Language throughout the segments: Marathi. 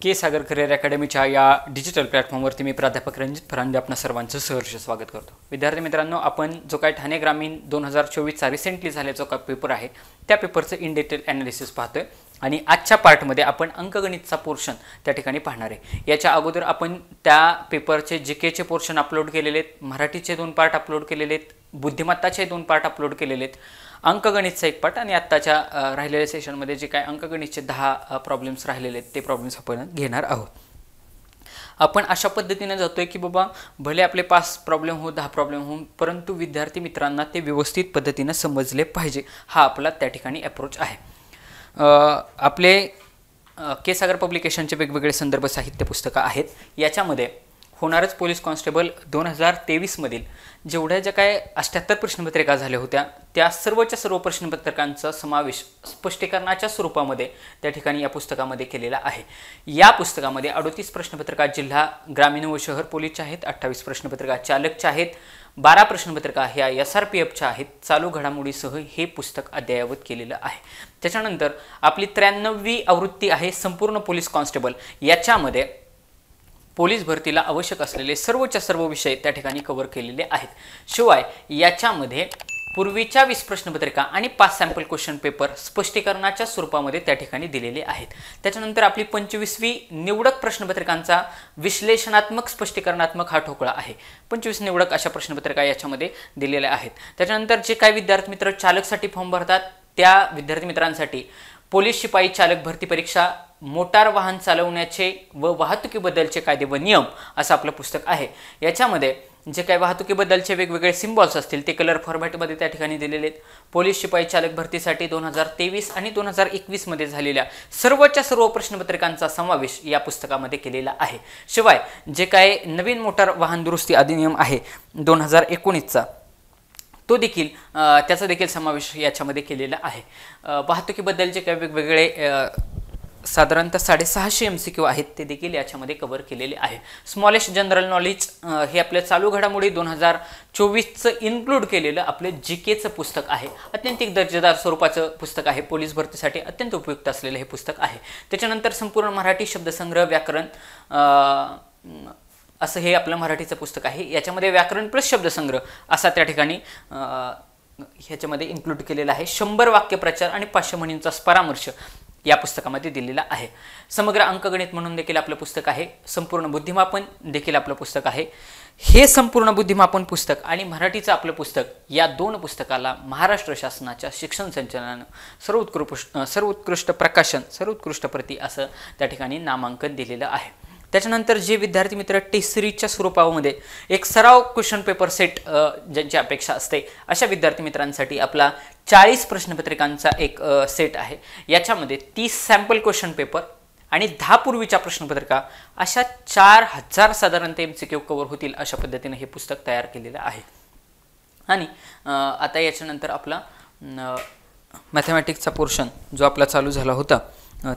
के सागर करिअर अकॅडमीच्या या डिजिटल प्लॅटफॉर्मवरती मी प्राध्यापक रणजित फरांदे आपणा सर्वांचं सहर्ष स्वागत करतो। विद्यार्थी मित्रांनो, आपण जो काही ठाणे ग्रामीण 2024चा रिसेंटली झालेला जो पेपर आहे त्या पेपरचं इन डिटेल ॲनालिसिस पाहतोय आणि आजच्या पार्टमध्ये आपण अंकगणितचा पोर्शन त्या ठिकाणी पाहणार आहे। याच्या अगोदर आपण त्या पेपरचे जीकेचे पोर्शन अपलोड केलेले आहेत, मराठीचे 2 पार्ट अपलोड केलेले आहेत, बुद्धिमत्ताचे 2 पार्ट अपलोड केलेले आहेत, अंकगणितचा 1 पार्ट आणि आत्ताच्या राहिलेल्या सेशनमध्ये जे काय अंकगणितचे 10 प्रॉब्लेम्स राहिलेले आहेत ते प्रॉब्लेम्स आपण घेणार आहोत। आपण अशा पद्धतीने जातोय की बाबा भले आपले 5 प्रॉब्लेम हो 10 प्रॉब्लेम हो, परंतु विद्यार्थी मित्रांना ते व्यवस्थित पद्धतीने समजले पाहिजे, हा आपला त्या ठिकाणी अप्रोच आहे। आपले के सागर पब्लिकेशनचे वेगवेगळे संदर्भ साहित्य पुस्तकं आहेत। याच्यामध्ये होणारच पोलीस कॉन्स्टेबल 2023 मधील जेवढ्या ज्या काय 78 प्रश्नपत्रिका झाल्या होत्या त्या सर्वच्या सर्व प्रश्नपत्रिकांचा समावेश स्पष्टीकरणाच्या स्वरूपामध्ये त्या ठिकाणी या पुस्तकामध्ये केलेला आहे। या पुस्तकामध्ये 38 प्रश्नपत्रिका जिल्हा ग्रामीण व शहर पोलीसच्या आहेत, 28 प्रश्नपत्रिका चालकच्या आहेत, 12 प्रश्नपत्रिका ह्या SRPFच्या आहेत। चालू घडामोडीसह हे पुस्तक अद्ययावत केलेलं आहे। त्याच्यानंतर आपली 93वी आवृत्ती आहे संपूर्ण पोलीस कॉन्स्टेबल। याच्यामध्ये पोलीस भरतीला आवश्यक असलेले सर्वच्या सर्व विषय त्या ठिकाणी कव्हर केलेले आहेत। शिवाय याच्यामध्ये पूर्वीच्या 20 प्रश्नपत्रिका आणि 5 सॅम्पल क्वेश्चन पेपर स्पष्टीकरणाच्या स्वरूपामध्ये त्या ठिकाणी दिलेले आहेत। त्याच्यानंतर आपली 25वी निवडक प्रश्नपत्रिकांचा विश्लेषणात्मक स्पष्टीकरणात्मक हा ठोकळा आहे। 25 निवडक अशा प्रश्नपत्रिका याच्यामध्ये दिलेल्या आहेत। त्याच्यानंतर जे काही विद्यार्थी मित्र चालकसाठी फॉर्म भरतात त्या विद्यार्थी मित्रांसाठी पोलीस शिपाई चालक भरती परीक्षा, मोटार वाहन चालवण्याचे व वाहतुकीबद्दलचे कायदे व नियम असं आपलं पुस्तक आहे। याच्यामध्ये जे काही वाहतुकीबद्दलचे वेगवेगळे सिम्बॉल्स असतील ते कलर फॉर्मॅटमध्ये त्या ठिकाणी दिलेले आहेत। पोलीस शिपाई चालक भरतीसाठी 2023 आणि 2021 मध्ये झालेल्या सर्वच्या सर्व प्रश्नपत्रिकांचा समावेश या पुस्तकामध्ये केलेला आहे। शिवाय जे काही नवीन मोटार वाहन दुरुस्ती अधिनियम आहे 2019चा तो देखील त्याचा देखील समावेश याच्यामध्ये केलेला आहे। वाहतुकीबद्दलचे काही वेगवेगळे साधारणतः 650 MCQ आहेत ते देखील याच्यामध्ये कव्हर केलेले आहे। स्मॉलेस्ट जनरल नॉलेज हे आपल्या चालू घडामोडी 2024चं इन्क्लूड केलेलं आपलं जीकेचं पुस्तक आहे। अत्यंत दर्जेदार स्वरूपाचं पुस्तक आहे, पोलीस भरतीसाठी अत्यंत उपयुक्त असलेलं हे पुस्तक आहे। त्याच्यानंतर संपूर्ण मराठी शब्दसंग्रह व्याकरण असं हे आपलं मराठीचं पुस्तक आहे। याच्यामध्ये व्याकरण प्लस शब्दसंग्रह असा त्या ठिकाणी ह्याच्यामध्ये इन्क्लूड केलेला आहे। 100 वाक्यप्रचार आणि 500 म्हणींचा परामर्श या पुस्तकामध्ये दिलेला आहे। समग्र अंकगणित म्हणून देखील आपलं पुस्तक आहे। संपूर्ण बुद्धिमापन देखील आपलं पुस्तक आहे। हे संपूर्ण बुद्धिमापन पुस्तक आणि मराठीचं आपलं पुस्तक या 2 पुस्तकाला महाराष्ट्र शासनाच्या शिक्षण संचालनानं सर्वोत्कृष्ट प्रकाशन सर्वोत्कृष्ट प्रती असं त्या ठिकाणी नामांकन दिलेलं आहे। त्याच्यानंतर जे विद्यार्थी मित्र टेस्ट सिरीजच्या स्वरूपामध्ये एक सराव क्वेश्चन पेपर सेट ज्यांची अपेक्षा असते अशा विद्यार्थी मित्रांसाठी आपला 40 प्रश्नपत्रिकांचा एक सेट आहे। याच्यामध्ये 30 सॅम्पल क्वेश्चन पेपर आणि 10 पूर्वीच्या प्रश्नपत्रिका अशा 4000 साधारणतः MCQ कव्हर होतील अशा पद्धतीने हे पुस्तक तयार केलेलं आहे। आणि आता याच्यानंतर आपला मॅथमॅटिक्सचा पोर्शन जो आपला चालू झाला होता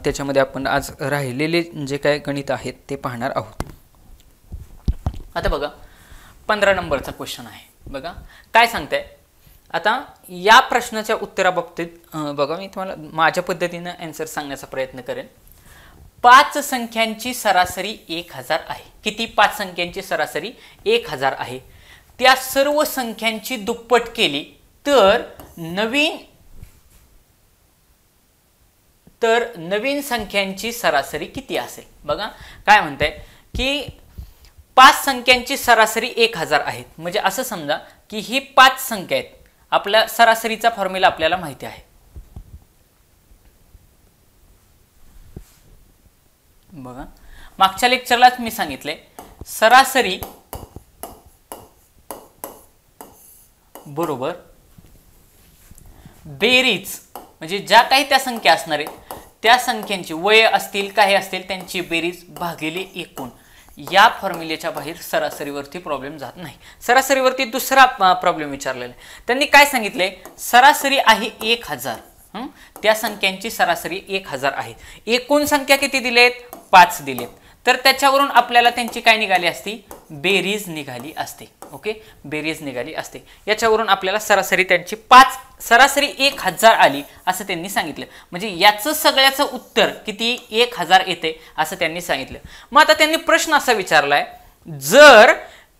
त्याच्यामध्ये आपण आज राहिलेले जे काय गणित आहेत ते पाहणार आहोत। आता बघा 15 नंबरचा क्वेश्चन आहे। बघा काय सांगताय, आता या प्रश्नाच्या उत्तराबाबतीत बघा मी तुम्हाला माझ्या पद्धतीने आन्सर सांगण्याचा प्रयत्न करेन। 5 संख्यांची सरासरी 1000 आहे। किती? 5 संख्यांची सरासरी 1000 आहे। त्या सर्व संख्यांची दुप्पट केली तर नवीन संख्यांची सरासरी किती असेल? बघा काय म्हणताय की 5 संख्यांची सरासरी 1000 आहेत, म्हणजे असं समजा की ही 5 संख्या आहेत। आपल्या सरासरीचा फॉर्म्युला आपल्याला माहिती आहे। बघा मागच्या लेक्चरलाच मी सांगितले सरासरी बरोबर बेरीज, म्हणजे ज्या काही त्या संख्या असणार आहेत त्या संख्यांची वय असतील काही असतील त्यांची बेरीज भागिले एकूण। या फॉर्म्युलेच्या बाहेर सरासरीवरती प्रॉब्लेम जात नाही। सरासरीवरती दुसरा प्रॉब्लेम विचारलेला आहे। त्यांनी काय सांगितले, सरासरी आहे 1000, त्या संख्यांची सरासरी 1000 आहे। एकूण संख्या किती दिलेत? 5 दिलेत। तर त्याच्यावरून आपल्याला त्यांची काय निघाली असती? बेरीज निघाली असते। ओके, बेरीज निघाली असते. याच्यावरून आपल्याला सरासरी त्यांची सरासरी 1000 आली असं त्यांनी सांगितलं. म्हणजे याचं सगळ्याचं उत्तर किती 1000 येते असं त्यांनी सांगितलं. मग आता त्यांनी प्रश्न असा विचारलाय, जर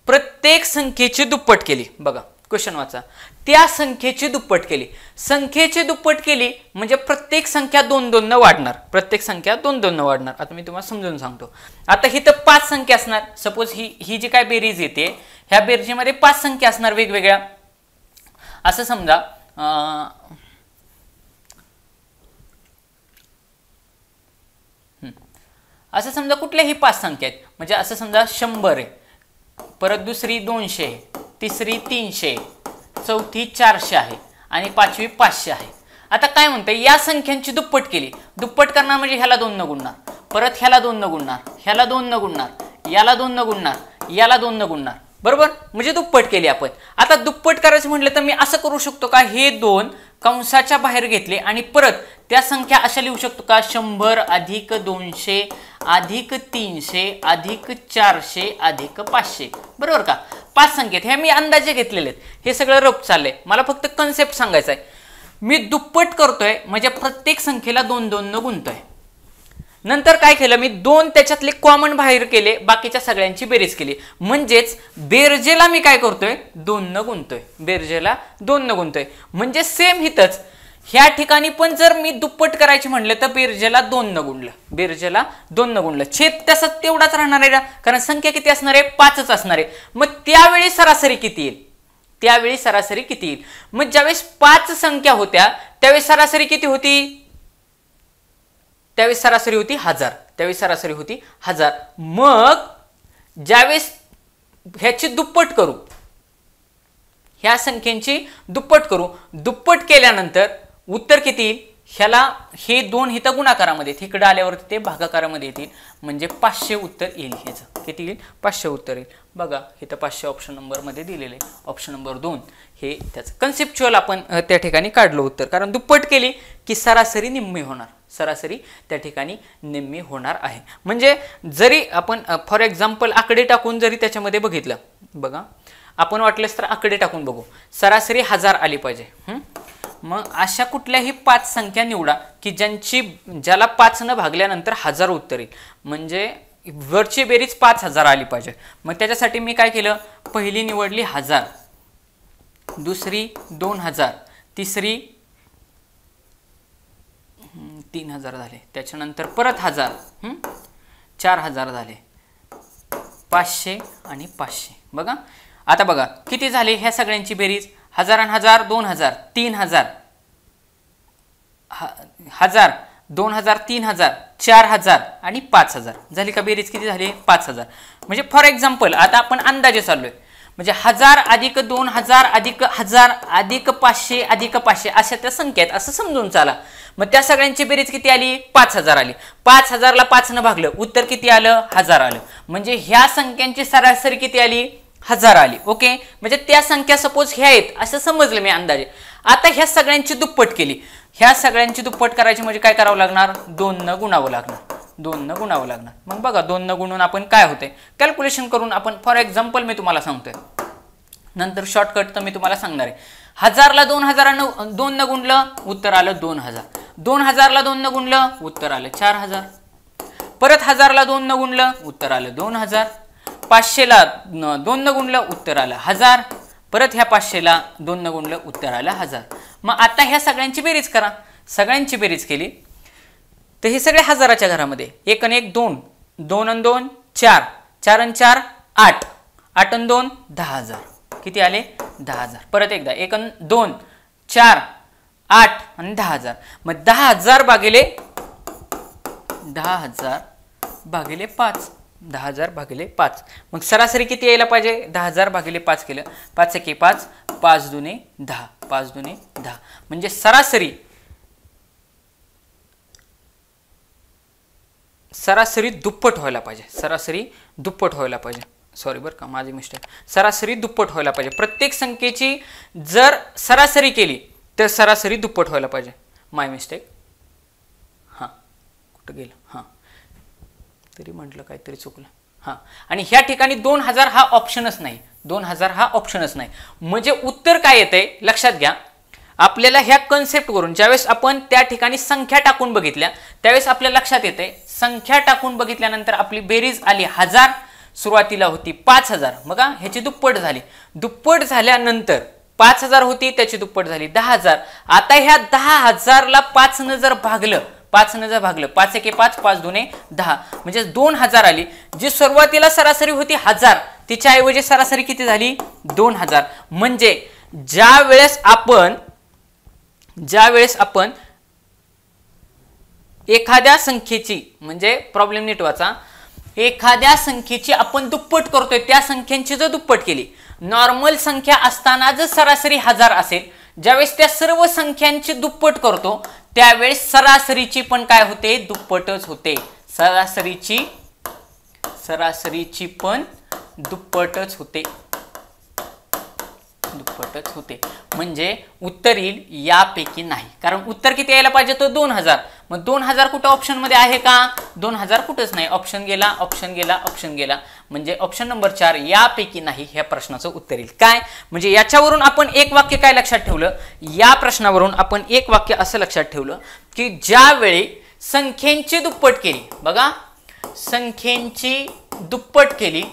प्रत्येक संख्येची दुप्पट केली, बघा क्वेश्चन वाचा, त्या संख्येची दुप्पट केली, संख्येची दुप्पट केली म्हणजे प्रत्येक संख्या 2-2 न वाढणार, प्रत्येक संख्या 2-2 न वाढणार. आता मी तुम्हाला समजून सांगतो. आता ही तर 5 संख्या असणार, सपोज ही जी काय बेरीज येते ह्या बेरजेमध्ये 5 संख्या असणार वेगवेगळ्या. असं समजा असं समजा कुठल्याही 5 संख्या आहेत, म्हणजे असं समजा 100 आहे, परत दुसरी 200 आहे, तिसरी 300, चौथी 400 आहे आणि पाचवी 500 आहे. आता काय म्हणतंय, या संख्यांची दुप्पट केली, दुप्पट करणार म्हणजे ह्याला 2 न गुणणार, परत ह्याला 2 न गुणणार, ह्याला 2 न गुणणार, याला 2 न गुणणार, याला 2 न गुणणार, बरोबर, म्हणजे दुप्पट केली आपण. आता दुप्पट करायचं म्हटलं तर मी असं करू शकतो का, हे 2 कंसाच्या बाहेर घेतले आणि परत त्या संख्या अशा लिहू शकतो का, 100 अधिक 200 अधिक 300 अधिक 400 अधिक 500, बरोबर का. 5 संख्येत हे मी अंदाजे घेतलेले आहेत, हे सगळं रफ चाललंय, मला फक्त कन्सेप्ट सांगायचा आहे. मी दुप्पट करतोय म्हणजे प्रत्येक संख्येला 2-2 न गुणतोय. नंतर काय केलं मी, 2 त्याच्यातले कॉमन बाहेर केले, बाकीच्या सगळ्यांची बेरीज केली, म्हणजेच बेरजेला मी काय करतोय 2 न गुणतोय, बेरजेला 2 न गुणतोय. म्हणजे सेम हितच ह्या ठिकाणी पण जर मी दुप्पट करायची म्हणलं तर बेरजेला 2 न गुणलं, बेरजेला 2 न गुणलं, छेद तसा तेवढाच राहणार आहे ना, कारण संख्या किती असणार आहे, 5च असणार आहे. मग त्यावेळी सरासरी किती येईल, त्यावेळी सरासरी किती येईल. मग ज्यावेळेस 5 संख्या होत्या त्यावेळेस सरासरी किती होती, त्यावेळेस सरासरी होती 1000, त्यावेळेस सरासरी होती 1000. मग ज्यावेळेस ह्याची दुप्पट करू, ह्या संख्येची दुप्पट करू, दुप्पट केल्यानंतर उत्तर किती येईल, ह्याला हे 2 इथं गुणाकारामध्ये, इकडे आल्यावरती ते भागाकारामध्ये येतील, म्हणजे 500 उत्तर येईल. ह्याचं किती येईल, 500 उत्तर येईल. बघा इथं 500 ऑप्शन नंबर मध्ये दिलेले आहे, ऑप्शन नंबर 2 हे त्याचं कन्सेप्च्युअल आपण त्या ठिकाणी काढलं उत्तर. कारण दुप्पट केली की सरासरी निम्मी होणार, सरासरी त्या ठिकाणी निम्मी होणार आहे. म्हणजे जरी आपण फॉर एक्झाम्पल आकडे टाकून जरी त्याच्यामध्ये बघितलं, बघा आपण वाटलंच तर आकडे टाकून बघू, सरासरी 1000 आली पाहिजे. मग अशा कुठल्याही 5 संख्या निवडा की ज्याला 5 न भागल्यानंतर 1000 उत्तर येईल, म्हणजे वरची बेरीज 5000 आली पाहिजे. मग त्याच्यासाठी मी काय केलं, पहिली निवडली 1000, दुसरी 2000, तिसरी 3000 झाले, त्याच्यानंतर परत 1000, 4000 झाले, 500 आणि 500. बघा आता बघा किती झाले ह्या सगळ्यांची बेरीज, 1000 आणि 1000 2000, 3000, 1000 2000 3000 4000 आणि 5000 झाली का बेरीज, किती झाली 5000. म्हणजे फॉर एक्झाम्पल आता आपण अंदाजे चाललोय, म्हणजे 1000 अधिक 2000 अधिक 1000 अधिक 500 अधिक 500 अशा त्या संख्या आहेत असं समजून चाला. मग त्या सगळ्यांची बेरीज किती आली, 5000 आली. 5000 ला 5 न भागलं, उत्तर किती आलं, 1000 आलं. म्हणजे ह्या संख्यांची सरासरी किती आली, 1000 आली. ओके, म्हणजे त्या संख्या सपोज ह्या आहेत असं समजलं मी अंदाजे. आता ह्या सगळ्यांची दुप्पट केली, ह्या सगळ्यांची दुप्पट करायची म्हणजे काय करावं लागणार, 2 न गुणावं लागणार, 2 न गुणावं लागणार. मग बघा 2 न गुणून आपण काय होते कॅल्क्युलेशन करून आपण फॉर एक्झाम्पल मी तुम्हाला सांगतोय, नंतर शॉर्टकट तर मी तुम्हाला सांगणार आहे. 1000 ला 2 न गुणलं, उत्तर आलं 2000. 2000 ला 2 न गुणलं, उत्तर आलं 4000. परत 1000 ला 2 न गुणलं, उत्तर आलं 2000. 500 ला 2 न गुणलं, उत्तर आलं 1000. परत ह्या 500 ला 2 न गुणलं, उत्तर आलं 1000. मग आता ह्या सगळ्यांची बेरीज करा, सगळ्यांची बेरीज केली तर हे सगळे हजाराच्या घरामध्ये, 1 आणि 1 2, 2 आणि 2 4, 4 आणि 4 8, 8 आणि 2 10000. किती आले 10000. परत एकदा 1 आणि 2 4 8 आणि 10000. मग 10000 भागिले 10000 भागिले 5, 10000 भागिले 5. मग सरासरी किती यायला पाहिजे, 10000 भागिले 5 केलं, 5 एके 5, 5 दुने 10, 5 दुने 10. म्हणजे सरासरी दुप्पट व्हायला पाहिजे, सरासरी दुप्पट व्हायला पाहिजे. सॉरी बरं का, माझी मिस्टेक. सरासरी दुप्पट व्हायला पाहिजे. प्रत्येक संख्येची जर सरासरी केली तर सरासरी दुप्पट व्हायला पाहिजे. माय मिस्टेक. हां कुठं गेलं, हां तरी म्हटलं काहीतरी चुकलं. हां आणि ह्या ठिकाणी 2000 हा ऑप्शनच नाही, 2000 हा ऑप्शनच नाही. म्हणजे उत्तर काय येतंय लक्षात घ्या. आपल्याला ह्या कन्सेप्ट वरून ज्यावेळेस आपण त्या ठिकाणी संख्या टाकून बघितल्या त्यावेळेस आपल्या लक्षात येते, संख्या टाकून बघितल्यानंतर आपली बेरीज आली 1000, सुरुवातीला होती 5000, बघा ह्याची दुप्पट झाली. दुप्पट झाल्यानंतर 5000 होती त्याची दुप्पट झाली 10000. आता ह्या 10000 ला 5 ने जर भागलं, 5 ने जर भागलं, 5 एके 5, 5 दुने 10, म्हणजे 2000 आली. जी सुरुवातीला सरासरी होती 1000 तिच्या ऐवजी सरासरी किती झाली 2000. म्हणजे ज्या वेळेस आपण एखाद्या संख्येची, म्हणजे प्रॉब्लेम नीट वाचा, एखाद्या संख्येची आपण दुप्पट करतोय त्या संख्यांची जर दुप्पट केली, नॉर्मल संख्या असताना जर सरासरी 1000 असेल, ज्यावेळेस त्या सर्व संख्यांची दुप्पट करतो त्यावेळेस सरासरीची पण काय होते दुप्पटच होते. सरासरीची पण दुप्पटच होते. म्हणजे उत्तर येईल यापैकी नाही. कारण उत्तर किती यायला पाहिजे तो 2000. मग 2000 कुठं ऑप्शन मध्ये आहे का? 2000 कुठंच नाही. ऑप्शन गेला. म्हणजे ऑप्शन नंबर 4 यापैकी नाही ह्या प्रश्नाचं उत्तर येईल. काय म्हणजे याच्यावरून आपण एक वाक्य काय लक्षात ठेवलं, या प्रश्नावरून आपण एक वाक्य असं लक्षात ठेवलं की ज्यावेळी संख्येची दुप्पट केली, बघा संख्येची दुप्पट केली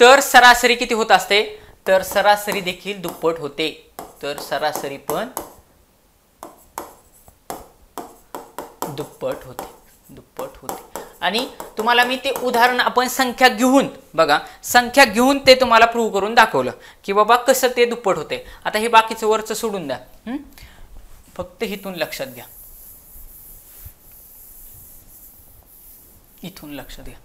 तर सरासरी किती होत असते, तर सरासरी देखील दुप्पट होते. तर सरासरी पण दुप्पट होते. आणि तुम्हाला मी ते उदाहरण आपण संख्या घेऊन, बघा संख्या घेऊन ते तुम्हाला प्रूव्ह करून दाखवलं की बाबा कसं ते दुप्पट होते. आता हे बाकीचं वरचं सोडून द्या, फक्त इथून लक्षात घ्या, इथून लक्षात घ्या.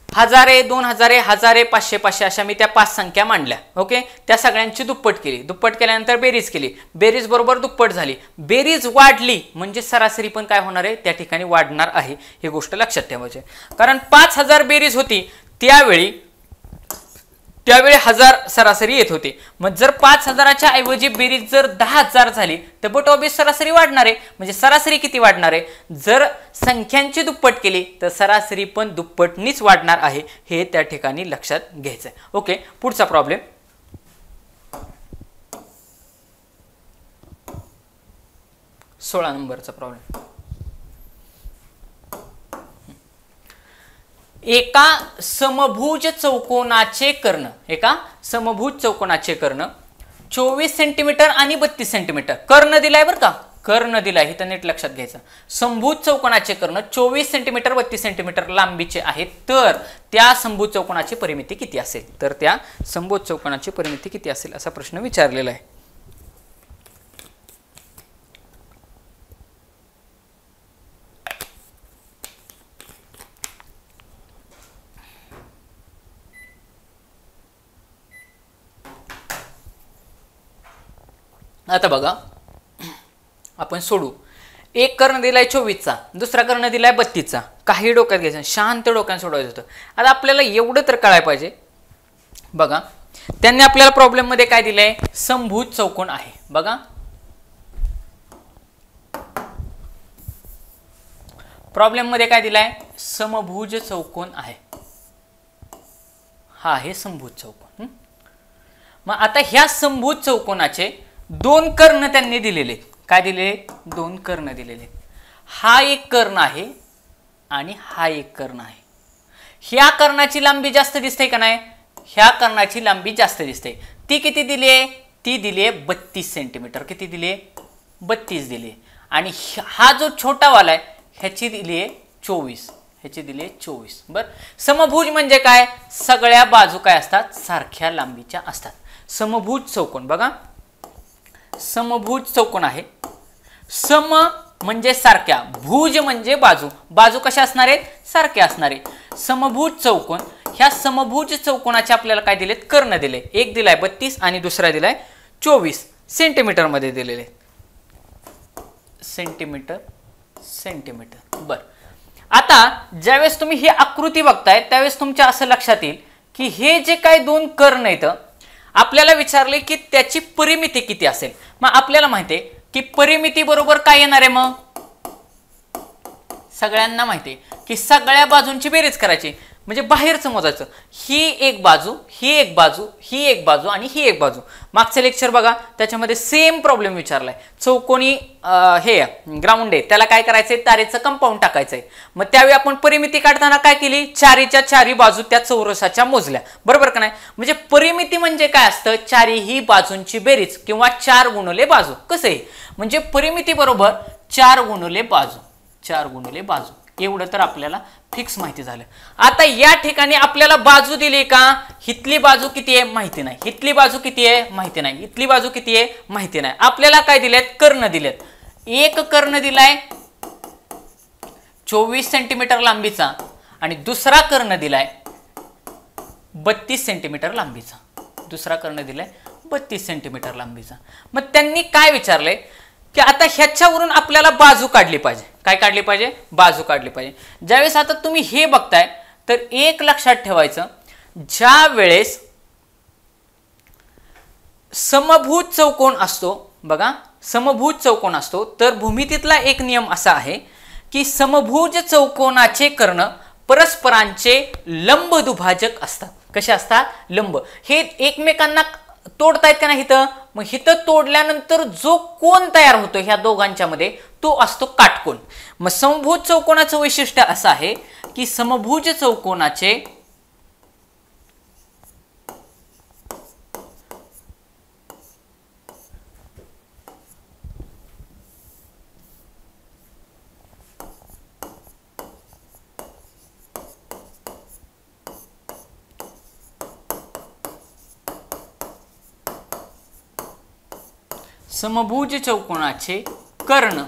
1000, 2000, 1000, 500, 500 अशा मी त्या 5 संख्या मांडल्या. ओके, त्या सगळ्यांची दुप्पट केली. दुप्पट केल्यानंतर बेरीज केली. बेरीज बरोबर दुप्पट झाली. बेरीज वाढली म्हणजे सरासरी पण काय होणार आहे त्या ठिकाणी वाढणार आहे. ही गोष्ट लक्षात ठेवायची. कारण 5000 बेरीज होती त्यावेळी 1000 सरासरी येत होती. मग जर 5000च्या ऐवजी बेरीज जर 10000 झाली तर बट ऑब्वियस सरासरी वाढणार आहे. म्हणजे सरासरी किती वाढणार आहे, जर संख्यांची दुप्पट केली तर सरासरी पण दुप्पटनीच वाढणार आहे. हे त्या ठिकाणी लक्षात घ्यायचं आहे. ओके, पुढचा प्रॉब्लेम 16 नंबरचा प्रॉब्लेम. एका समभुज चौकोनाचे कर्ण 24 सेंटीमीटर आणि 32 सेंटीमीटर कर्ण दिलाय बरं का, कर्ण दिलाय, हे तर नीट लक्षात घ्यायचं. समभुज चौकोनाचे कर्ण 24 सेंटीमीटर 32 सेंटीमीटर लांबीचे आहेत. तर त्या समभुज चौकोनाची परिमिती किती असेल, तर त्या समभुज चौकोनाची परिमिती किती असेल असा प्रश्न विचारलेला आहे. आता बघा आपण सोडू. एक कर्ण दिलाय 24चा, दुसरा कर्ण दिलाय 32चा. काही डोक्यात घ्यायचं, शांत डोक्यात सोडवायचं होतं. आता आपल्याला एवढं तर कळायला पाहिजे, बघा त्यांनी आपल्याला प्रॉब्लेम मध्ये काय दिलंय, समभुज चौकोन आहे. बघा प्रॉब्लेम मध्ये काय दिलाय, समभुज चौकोन आहे. हा आहे समभुज चौकोन. मग आता ह्या समभुज चौकोनाचे 2 कर्ण त्यांनी दिलेले. काय दिले, 2 कर्ण दिलेले. हा एक कर्ण आहे आणि हा एक कर्ण आहे. ह्या कर्णाची लांबी जास्त दिसते का नाही, ह्या कर्णाची लांबी जास्त दिसते. ती किती दिली आहे, ती दिली आहे 32 सेंटीमीटर. किती दिली आहे, 32 दिली. आणि हा जो छोटा वाला आहे ह्याची दिली आहे 24, ह्याची दिली आहे 24. बर, समभुज म्हणजे काय, सगळ्या बाजू काय असतात, सारख्या लांबीच्या असतात. समभुज चौकोन, बघा समभुज चौकोन आहे. सम म्हणजे सारख्या, भुज म्हणजे बाजू, बाजू कशा असणार आहेत, सारख्या असणार आहे. समभुज चौकोन, ह्या समभुज चौकोनाचे आपल्याला काय दिलेत, कर्ण दिले. एक दिलाय 32 आणि दुसरा दिलाय 24 सेंटीमीटर मध्ये दिलेले. सेंटीमीटर. बर, आता ज्यावेळेस तुम्ही ही आकृती बघताय त्यावेळेस तुमच्या असं लक्षात येईल की हे जे काही 2 कर्ण आहेत आपल्याला विचारले की त्याची परिमिती किती असेल. मग आपल्याला माहिती आहे की परिमिती बरोबर काय येणार आहे, मग सगळ्यांना माहिती आहे की सगळ्या बाजूंची बेरीज करायची. म्हणजे बाहेरचं मोजायचं. ही एक बाजू, ही एक बाजू, ही एक बाजू आणि ही एक बाजू. मागचं लेक्चर बघा, त्याच्यामध्ये सेम प्रॉब्लेम विचारलाय. चौकोनी हे ग्राउंड आहे, त्याला काय करायचंय, तारेचं कंपाऊंड टाकायचंय. मग त्यावेळी आपण परिमिती काढताना काय केली, चारीच्या चारी बाजू त्या चौरसाच्या मोजल्या, बरोबर का नाही. म्हणजे परिमिती म्हणजे काय असतं, चारीही बाजूंची बेरीज किंवा 4 गुणिले बाजू. कसं आहे, म्हणजे परिमिती बरोबर 4 गुणिले बाजू, 4 गुणिले बाजू. एवढं तर आपल्याला फिक्स माहिती झालं. आता या ठिकाणी आपल्याला बाजू दिली का, हितली बाजू किती आहे माहिती नाही, हितली बाजू किती आहे माहिती नाही, इथली बाजू किती आहे माहिती नाही. आपल्याला काय दिलेत, कर्ण दिलेत. एक कर्ण दिलाय 24 सेंटीमीटर लांबीचा आणि दुसरा कर्ण दिलाय 32 सेंटीमीटर लांबीचा. दुसरा कर्ण दिलाय 32 सेंटीमीटर लांबीचा. मग त्यांनी काय विचारलंय की आता ह्याच्यावरून आपल्याला बाजू काढली पाहिजे. काय काढली पाहिजे, बाजू काढली पाहिजे. ज्यावेळेस आता तुम्ही हे बघताय तर एक लक्षात ठेवायचं, ज्या वेळेस समभुज चौकोन असतो, बघा समभुज चौकोन असतो, तर भूमितीतला एक नियम असा आहे की समभुज चौकोनाचे कर्ण परस्परांचे लंब दुभाजक असतात. कसे असतात, लंब. हे एकमेकांना तोडतायत का नाही इथं, मग इथं तोडल्यानंतर जो कोन तयार होतो ह्या दोघांच्या मध्ये तो असतो काटकोन. मग समभुज चौकोनाचं वैशिष्ट्य असं आहे की समभुज चौकोनाचे समभुज चौकोनाचे कर्ण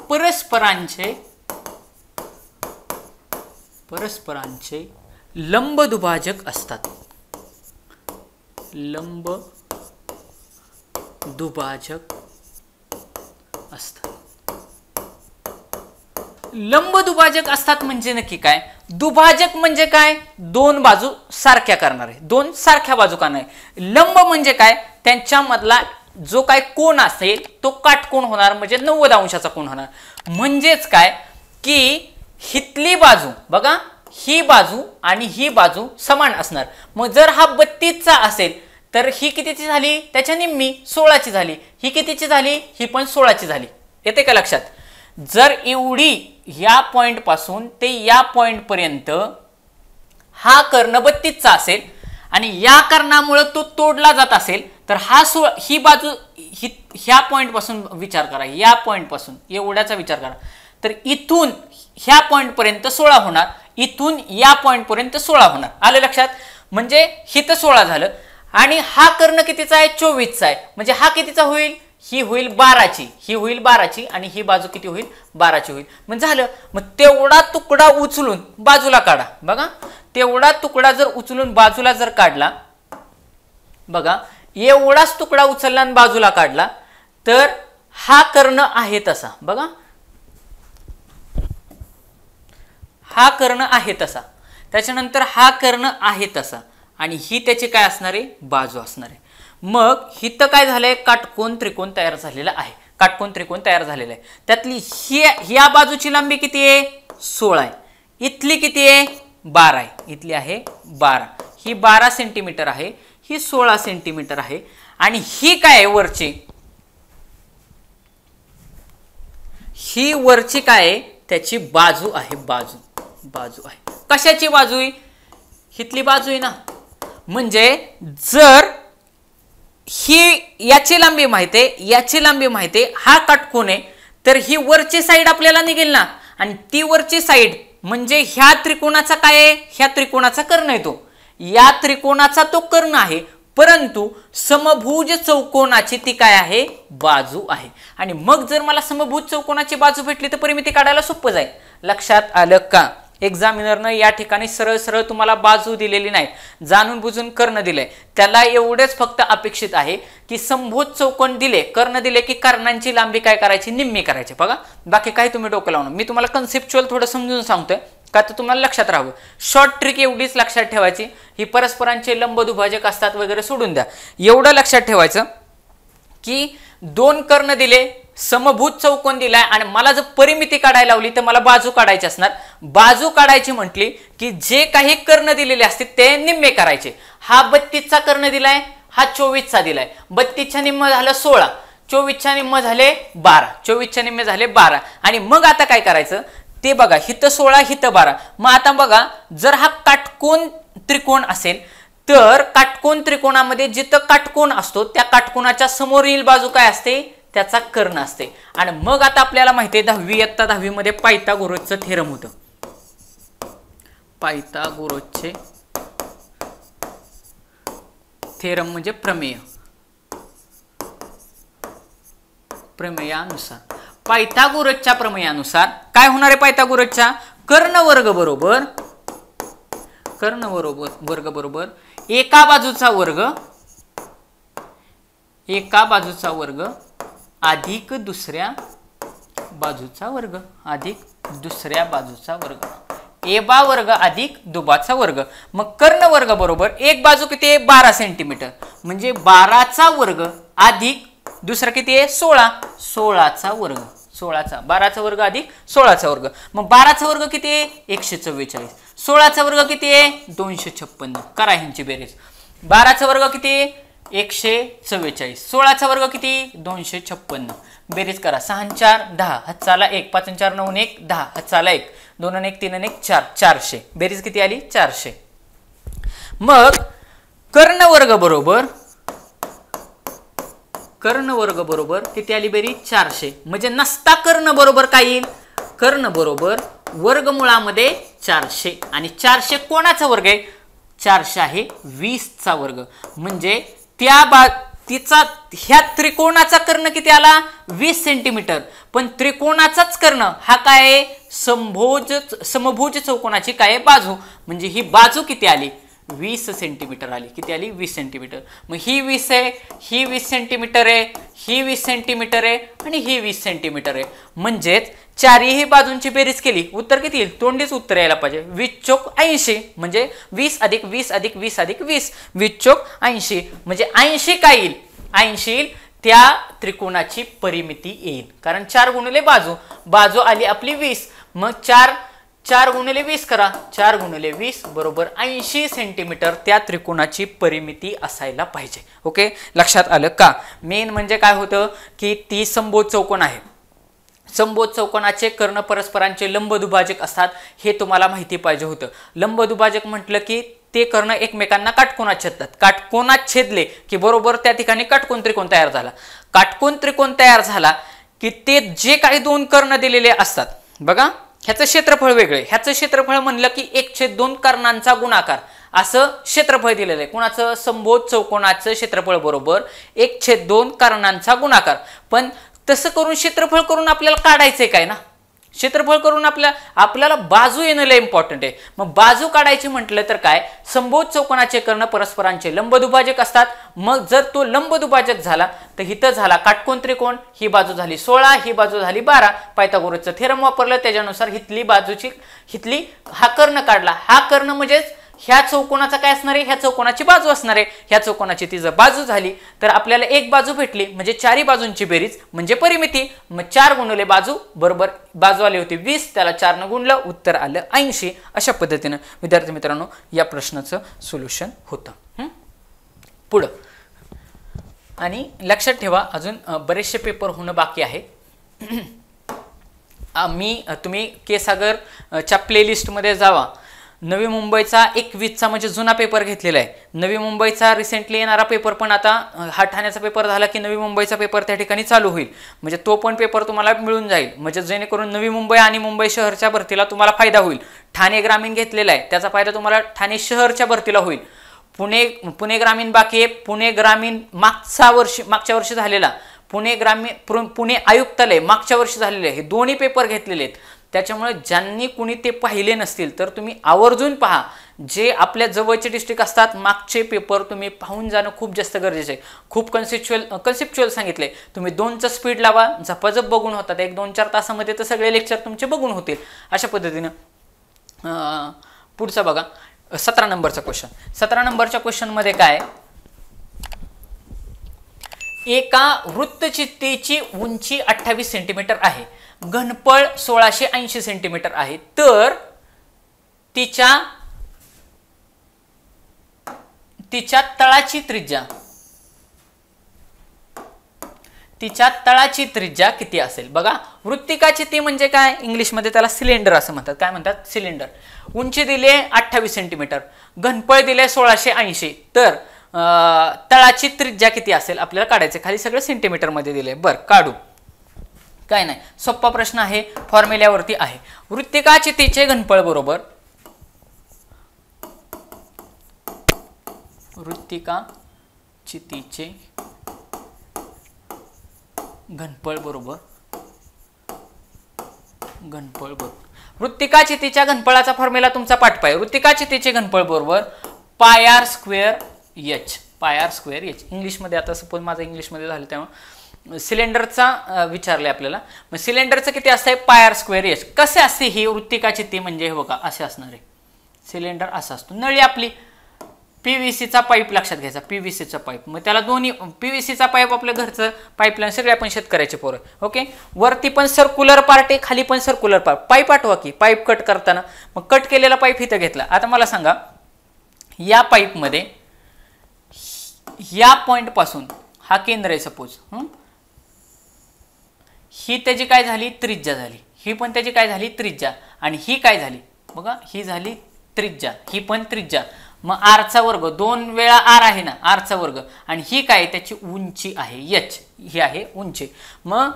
परस्परांचे लंब दुभाजक असतात. लंब दुभाजक असतात. लंब दुभाजक असतात म्हणजे नक्की काय, दुभाजक म्हणजे काय, दोन बाजू सारख्या करणारे, दोन सारख्या बाजू करणारे. लंब म्हणजे काय, त्यांच्यामधला जो काय कोन असेल तो काटकोन होणार, म्हणजे 90 अंशाचा कोन होणार. म्हणजेच काय की हितली बाजू बघा, ही बाजू आणि ही बाजू समान असणार. मग जर हा 32 चा असेल तर ही कितीची झाली, त्याच्या निम्मी 16 ची झाली. ही कितीची झाली, ही पण 16 ची झाली. येते का लक्षात. जर एवढी या पॉइंट पासून ते या पॉइंट पर्यंत हा कर्ण 32 चा असेल आणि या कर्णामुळे तो तोडला जात असेल तर हा ही बाजू ह्या पॉइंट पासून विचार करा, या पॉइंट पासून एवढ्याचा विचार करा, तर इथून ह्या पॉइंट पर्यंत 16 होणार, इथून या पॉइंट पर्यंत 16 होणार. आलं लक्षात. म्हणजे हिथं 16 झालं आणि हा कर्ण कितीचा आहे, 24 चा आहे. म्हणजे हा कितीचा होईल, ही होईल 12 ची, ही होईल 12 ची आणि ही बाजू किती होईल, 12 ची होईल. मग झालं. मग तेवढा तुकडा उचलून बाजूला काढा. बघा तेवढा तुकडा जर उचलून बाजूला जर काढला, बघा एवढाच तुकडा उचलला आणि बाजूला काढला तर हा कर्ण आहे तसा. बघा हा कर्ण आहे तसा, त्याच्यानंतर हा कर्ण आहे तसा आणि ही त्याची काय असणार आहे, बाजू असणार आहे. मग हिथं काय झालंय, काटकोन त्रिकोण तयार झालेला आहे. काटकोन त्रिकोण तयार झालेला आहे. त्यातली ह्या बाजूची लांबी किती आहे, 16 आहे. इथली किती आहे, 12 आहे. इथली आहे 12. ही 12 सेंटीमीटर आहे, ही 16 सेंटीमीटर आहे. आणि ही काय आहे वरची, ही वरची काय आहे, त्याची बाजू आहे. बाजू आहे. कशाची बाजू आहे, हितली बाजू आहे ना. म्हणजे जर ही याची लांबी माहिती आहे, याची लांबी माहिती आहे, हा काटकोन आहे, तर ही वरची साईड आपल्याला निघेल ना. आणि ती वरची साईड म्हणजे ह्या त्रिकोणाचा काय आहे, ह्या त्रिकोणाचा कर्ण आहे. तो या त्रिकोणाचा तो कर्ण आहे, परंतु समभुज चौकोनाची ती काय आहे, बाजू आहे. आणि मग जर मला समभुज चौकोनाची बाजू भेटली तर परिमिती काढायला सोपं जाईल. लक्षात आलं का. एक्झामिनरनं या ठिकाणी सरळ सरळ तुम्हाला बाजू दिलेली नाही, जाणून बुजून कर्ण दिलंय. त्याला एवढेच फक्त अपेक्षित आहे की समभुज चौकोन दिले, कर्ण दिले की कर्णांची लांबी काय करायची, निम्मी करायची. बघा बाकी काही तुम्ही डोकं लावून, मी तुम्हाला कन्सेप्च्युअल थोडं समजून सांगतोय का तर तुम्हाला लक्षात राहावं. शॉर्ट ट्रिक एवढीच लक्षात ठेवायची, ही परस्परांचे लंब दुभाजक असतात वगैरे सोडून द्या. एवढं लक्षात ठेवायचं की दोन कर्ण दिले समभुज चौकोन दिलाय आणि मला जर परिमिती काढायला लावली तर मला बाजू काढायची असणार. बाजू काढायची म्हटली की जे काही कर्ण दिलेले असतील ते निम्मे करायचे. हा 32चा कर्ण दिलाय, हा 24चा दिलाय. 32च्या निम्म झालं 16, 24च्या निम्म झाले 12, 24च्या निम्मे झाले 12. आणि मग आता काय करायचं ते बघा, हिथं 16 हिथं 12. मग आता बघा, जर हा काटकोन त्रिकोण असेल तर काटकोन त्रिकोणामध्ये जिथं काटकोन असतो त्या काटकोनाच्या समोरील बाजू काय असते, त्याचा कर्ण असते. आणि मग आता आपल्याला माहिती आहे इयत्ता 10वी मध्ये पायथागोरसचं थेरम होतं. पायथागोरसचे थेरम म्हणजे प्रमेय. प्रमेयानुसार पायथागोरसच्या प्रमेयानुसार काय होणार आहे, पायथागोरसच्या कर्णवर्ग बरोबर एका बाजूचा वर्ग अधिक दुसऱ्या बाजूचा वर्ग एबा वर्ग अधिक दुबाचा वर्ग. मग कर्णवर्ग बरोबर एक बाजू किती आहे 12 सेंटीमीटर म्हणजे 12चा वर्ग अधिक दुसरा किती आहे 16, 16चा वर्ग. 12चा वर्ग अधिक 16चा वर्ग. मग 12चा वर्ग किती आहे 144, 16चा वर्ग किती आहे 256. करा ह्यांची बेरीज. 12चा वर्ग किती 144, 16चा वर्ग किती 256. बेरीज करा. 6 4 10 हातचाला 1, 5 4 9 1 10 हातचाला 1, 2 1 3 1 4, 400. बेरीज किती आली 400. मग कर्णवर्ग बरोबर किती आली बेरीज 400. म्हणजे नसता कर्ण बरोबर काय येईल, कर्ण बरोबर वर्गमुळामध्ये 400. आणि 400 कोणाचा वर्ग आहे, 400 आहे 20चा वर्ग. म्हणजे तिचा ह्या त्रिकोणाचा कर्ण किती आला 20 सेंटीमीटर. पण त्रिकोणाचाच कर्ण हा काय आहे समभुज चौकोनाची काय बाजू. म्हणजे ही बाजू किती आली 20 सेंटीमीटर आली. किती आली 20 सेंटीमीटर. मग ही 20 आहे, ही 20 सेंटीमीटर आहे, ही 20 सेंटीमीटर आहे आणि ही 20 सेंटीमीटर आहे. म्हणजेच चारही बाजूंची बेरीज केली उत्तर किती येईल, तोंडीच उत्तर यायला पाहिजे. 20 चौक 80 म्हणजे 20 अधिक 20 अधिक 20 अधिक 20, 20 चौक 80 म्हणजे 80 काय येईल, 80 येईल. त्या त्रिकोणाची परिमिती येईल. कारण 4 गुणिले बाजू आली आपली 20. मग 4 गुणिले 20 करा, 4 गुणिले 20 बरोबर 80 सेंटीमीटर त्या त्रिकोणाची परिमिती असायला पाहिजे. ओके, लक्षात आलं का. मेन म्हणजे काय होतं की ती समभुज चौकोन आहे. समभुज चौकोनाचे कर्ण परस्परांचे लंबदुभाजक असतात हे तुम्हाला माहिती पाहिजे होतं. लंबदुभाजक म्हटलं की ते कर्ण एकमेकांना काटकोनात छेदतात. काटकोनात छेदले की बरोबर त्या ठिकाणी काटकोन त्रिकोण तयार झाला. काटकोन त्रिकोण तयार झाला की ते जे काही दोन कर्ण दिलेले असतात बघा, ह्याचं क्षेत्रफळ वेगळे, ह्याचं क्षेत्रफळ म्हणलं की 1/2 कर्णांचा गुणाकार असं क्षेत्रफळ दिलेलं आहे. कुणाचं समभुज चौकोनाचं क्षेत्रफळ बरोबर 1/2 कर्णांचा गुणाकार. पण तसं करून क्षेत्रफळ करून आपल्याला काढायचंय काय ना, क्षेत्रफळ करून आपल्याला बाजू येणं लय इम्पॉर्टंट आहे. मग बाजू काढायची म्हटलं तर काय, समभुज चौकोनाचे कर्ण परस्परांचे लंबदुभाजक असतात. मग जर तो लंबदुभाजक झाला तर इथं झाला काटकोन त्रिकोण, ही बाजू झाली 16, ही बाजू झाली 12. पायथागोरसचं थेरम वापरलं त्याच्यानुसार हिथली हा कर्ण काढला. हा कर्ण म्हणजेच ह्या चौकोनाचा काय असणार आहे, ह्या चौकोनाची बाजू असणार आहे. ह्या चौकोनाची ती जर बाजू झाली तर आपल्याला एक बाजू भेटली म्हणजे चारही बाजूंची बेरीज म्हणजे परिमिती. मग 4 गुणिले बाजू बरोबर बाजू आली होती 20, त्याला 4 ने गुणलं उत्तर आलं 80. अशा पद्धतीनं विद्यार्थी मित्रांनो या प्रश्नाचं सोल्युशन होतं. पुढं आणि लक्षात ठेवा अजून बरेचसे पेपर होणं बाकी आहे. तुम्ही के सागरच्या प्लेलिस्टमध्ये जावा. नवी मुंबईचा 21चा म्हणजे जुना पेपर घेतलेला आहे. नवी मुंबईचा रिसेंटली येणारा पेपर पण आता हा ठाण्याचा पेपर झाला की नवी मुंबईचा पेपर त्या ठिकाणी चालू होईल. म्हणजे तो पण पेपर तुम्हाला मिळून जाईल. म्हणजे जेणेकरून नवी मुंबई आणि मुंबई शहरच्या भरतीला तुम्हाला फायदा होईल. ठाणे ग्रामीण घेतलेला आहे त्याचा फायदा तुम्हाला ठाणे शहरच्या भरतीला होईल. पुणे ग्रामीण बाकी आहे. पुणे ग्रामीण मागच्या वर्षी झालेला पुणे आयुक्तालय मागच्या वर्षी झालेले हे दोन्ही पेपर घेतलेले आहेत. त्याच्यामुळे ज्यांनी कुणी ते पाहिले नसतील तर तुम्ही आवर्जून पहा. जे आपल्या जवळचे डिस्ट्रिक्ट असतात मागचे पेपर तुम्ही पाहून जाणं खूप जास्त गरजेचं आहे. खूप कन्सेप्च्युअल सांगितले. तुम्ही 2चा स्पीड लावा, झपाझप बघून होतात. 1-2-4 तासामध्ये तर सगळे लेक्चर तुमचे बघून होतील. अशा पद्धतीनं पुढचा बघा 17 नंबरचा क्वेश्चन. 17 नंबरच्या क्वेश्चन मध्ये काय, एका वृत्तचित्तीची उंची 28 सेंटीमीटर आहे, घनफळ 1680 सेंटीमीटर आहे, तर तिच्या तळाची त्रिज्या किती असेल? बघा, वृत्तिकाची ती म्हणजे काय, इंग्लिशमध्ये त्याला सिलेंडर असं म्हणतात. काय म्हणतात? सिलेंडर. उंची दिली 28 सेंटीमीटर, घनफळ दिले 1680, तर तळाची त्रिज्या किती असेल आपल्याला काढायचे. खाली सगळं सेंटीमीटर मध्ये दिले. बर, काढू, काय नाही, सोपा प्रश्न आहे, फॉर्म्युल्यावरती आहे. वृत्तिकाचितीचे घनफळ बरोबर वृत्तिकाचितीच्या घनफळाचा फॉर्म्युला तुमचा पाठपाय. वृत्तिकाचितीचे घनफळ बरोबर पाय आर स्क्वेअर एच. इंग्लिशमध्ये, आता सपोज माझं इंग्लिशमध्ये झालं तेव्हा सिलेंडरचा विचारले आपल्याला. मग सिलेंडरचं किती असतंय? पाय आर स्क्वेअर एच. कसे असते ही वृत्तिकाचिती? म्हणजे हे बघा, असे असणार आहे. सिलेंडर असा असतो. नळी आपली पीव्हीसीचा पाईप लक्षात घ्यायचा, पीव्हीसीचा पाईप. मग त्याला दोन्ही पीव्हीसीचा पाईप, आपल्या घरचं पाईपलाईन, सगळे आपण शेतकऱ्याचे पोरं. ओके, वरती पण सर्क्युलर पार्ट आहे, खाली पण सर्क्युलर पार्ट. पाईप आठवा की, पाईप कट करताना मग कट केलेला पाईप इथं घेतला. आता मला सांगा, या पाईपमध्ये या पॉइंट पासून हा केंद्र आहे सपोज, ही त्याची काय झाली? त्रिज्या झाली. ही पण त्याची काय झाली? त्रिज्या. आणि ही काय झाली? बघा, ही झाली त्रिज्या, ही पण त्रिज्या. मग आरचा वर्ग, 2 वेळा आर आहे ना, आरचा वर्ग. आणि ही काय? त्याची उंची आहे एच, ही आहे उंची. मग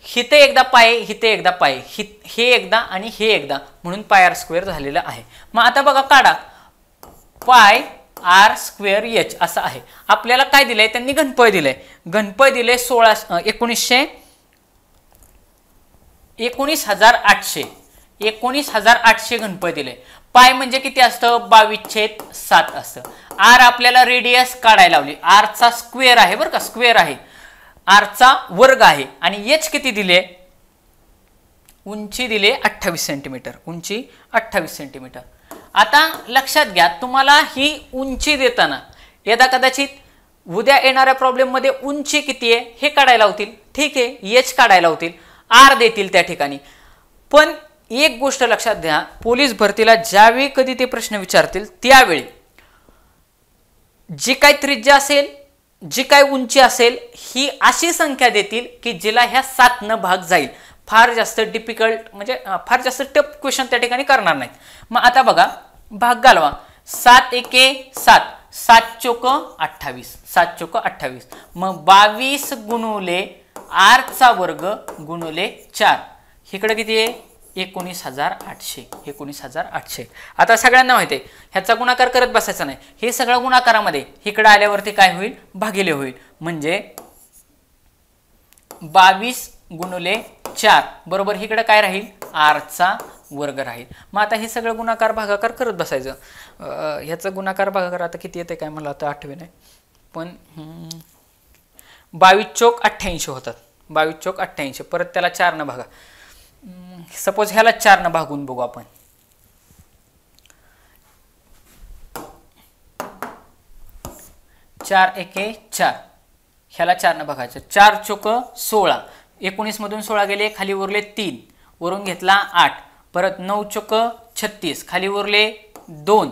हिथे एकदा पाय, हिथे एकदा पाय, हे एकदा आणि हे एकदा, म्हणून पाय आर स्क्वेअर झालेला आहे. मग आता बघा, काढा, पाय आर स्क्वेअर एच असं आहे. आपल्याला काय दिलंय? त्यांनी घनफळ दिलंय. घनफळ दिले 19,800 घनफळ दिले. पाय म्हणजे किती असतं? 22/7 असतं. आर आपल्याला रेडियस काढायला लावली. आरचा स्क्वेअर आहे बरं का, स्क्वेअर आहे, आरचा वर्ग आहे. आणि एच किती दिले? उंची दिले 28 सेंटीमीटर. उंची 28 सेंटीमीटर. आता लक्षात घ्या, तुम्हाला ही उंची देताना यदा कदाचित उद्या येणाऱ्या प्रॉब्लेम मध्ये उंची किती आहे हे काढायला होतील. ठीक आहे, एच काढायला होतील, आर देतील त्या ठिकाणी. पण एक गोष्ट लक्षात घ्या, पोलीस भरतीला ज्यावेळी कधी ते प्रश्न विचारतील त्यावेळी जी काय त्रिज्या असेल, जी काय उंची असेल, ही अशी संख्या देतील की जिला ह्या 7 न भाग जाईल. फार जास्त डिफिकल्ट म्हणजे फार जास्त टफ क्वेश्चन त्या ठिकाणी करणार नाहीत. मग आता बघा, भाग घालवा. 7 एके 7, 7 चोक 28, 7 चोक 28. मग 22 गुणुले आरचा वर्ग गुणुले 4, इकडे किती आहे? 19,800. आता सगळ्यांना माहिती आहे, ह्याचा गुणाकार करत बसायचा नाही. हे सगळं गुणाकारामध्ये इकडे आल्यावरती काय होईल? भागिले होईल. म्हणजे 22 गुणुले 4 बरोबर इकडे काय राहील? आरचा वर्ग राहील. मग आता हे सगळं गुणाकार भागाकार करत बसायचं. ह्याचा गुणाकार भागाकार आता किती येते काय मला आता आठवे नाही, पण 22 चोक 88 होतात. 22 चोक 88. परत त्याला 4 न भागा. सपोज ह्याला 4 न भागून बघू आपण. 4 एके 4, ह्याला 4 न भागायचं. 4 चोक 16, 19 मधून 16 गेले, खाली उरले 3, वरून घेतला 8. परत 9 चोक 36, खाली उरले 2,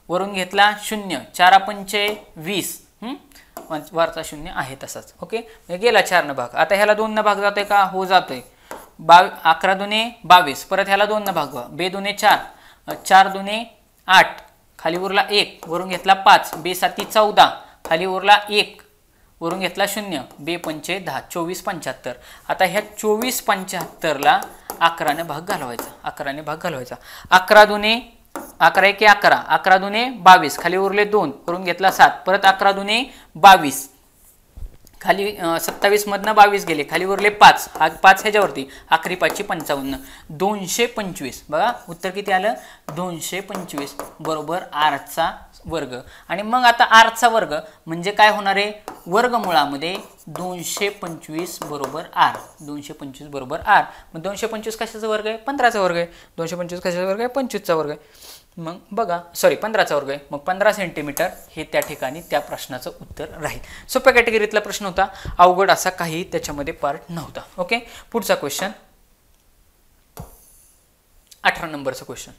वरून घेतला 0. 4 पंचे 20, वरचा 0 आहे तसाच. ओके, गेला 4 न भाग. आता ह्याला 2 न भाग जातोय का? हो जातोय. 11 दुने 22, परत ह्याला 2 न भागवा. 2 दुने 4, 4 दुने 8, खाली उरला 1, वरून घेतला 5. 2 7 14, खाली उरला 1, वरून घेतला 0. 2 पंचे 10, 24 75. आता ह्या 24 75 ला 11 ने भाग घालवायचा. 11 ने भाग घालवायचा. 11 दुने 11 एके 11, 11 दुने 22, खाली उरले 2, वरून घेतला 7. परत 11 दुने 22, खाली 27 मधनं 22 गेले, खाली उरले 5. 5 ह्याच्यावरती 11 5 55, 225. बघा उत्तर किती आलं? 225 बरोबर आरचा वर्ग. आणि मग आता आरचा वर्ग म्हणजे काय होणार आहे? वर्गमुळामध्ये 225 बरोबर आर. 225 बरोबर आर. मग 225 कशाचा वर्ग आहे? 15चा वर्ग आहे. 225 कशाचा वर्ग आहे? 25चा वर्ग आहे. मग बघा, सॉरी 15चा वर्ग आहे, मग 15 सेंटीमीटर हे त्या ठिकाणी त्या प्रश्नाचं उत्तर राहील. सोप्या कॅटेगरीतला प्रश्न होता, अवघड असा काही त्याच्यामध्ये पार्ट नव्हता. ओके, पुढचा क्वेश्चन 18 नंबरचा क्वेश्चन.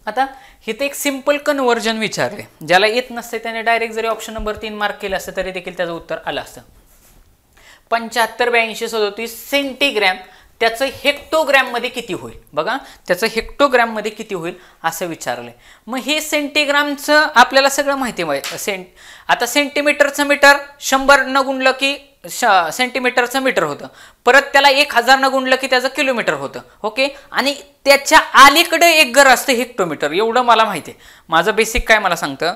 आता इथे एक सिंपल कन्व्हर्जन विचारले, ज्याला येत नसते त्याने डायरेक्ट जरी ऑप्शन नंबर 3 मार्क केलं असतं तरी देखील त्याचं उत्तर आलं असतं. 75 82 37 सेंटीग्रॅम त्याचं हेक्टोग्रॅम मध्ये किती होईल? बघा, त्याचं हेक्टोग्रॅम मध्ये किती होईल असं विचारलंय. मग हे सेंटीग्रामचं आपल्याला सगळं माहिती आहे. आता सेंटीमीटरचं मीटर 100 न गुणलं की सेंटीमीटरचं मीटर होतं, परत त्याला 1000 न गुणलं की त्याचं किलोमीटर होतं. ओके, आणि त्याच्या अलीकडे एक घर असतं हेक्टोमीटर, एवढं मला माहिती आहे. माझं बेसिक काय मला सांगतं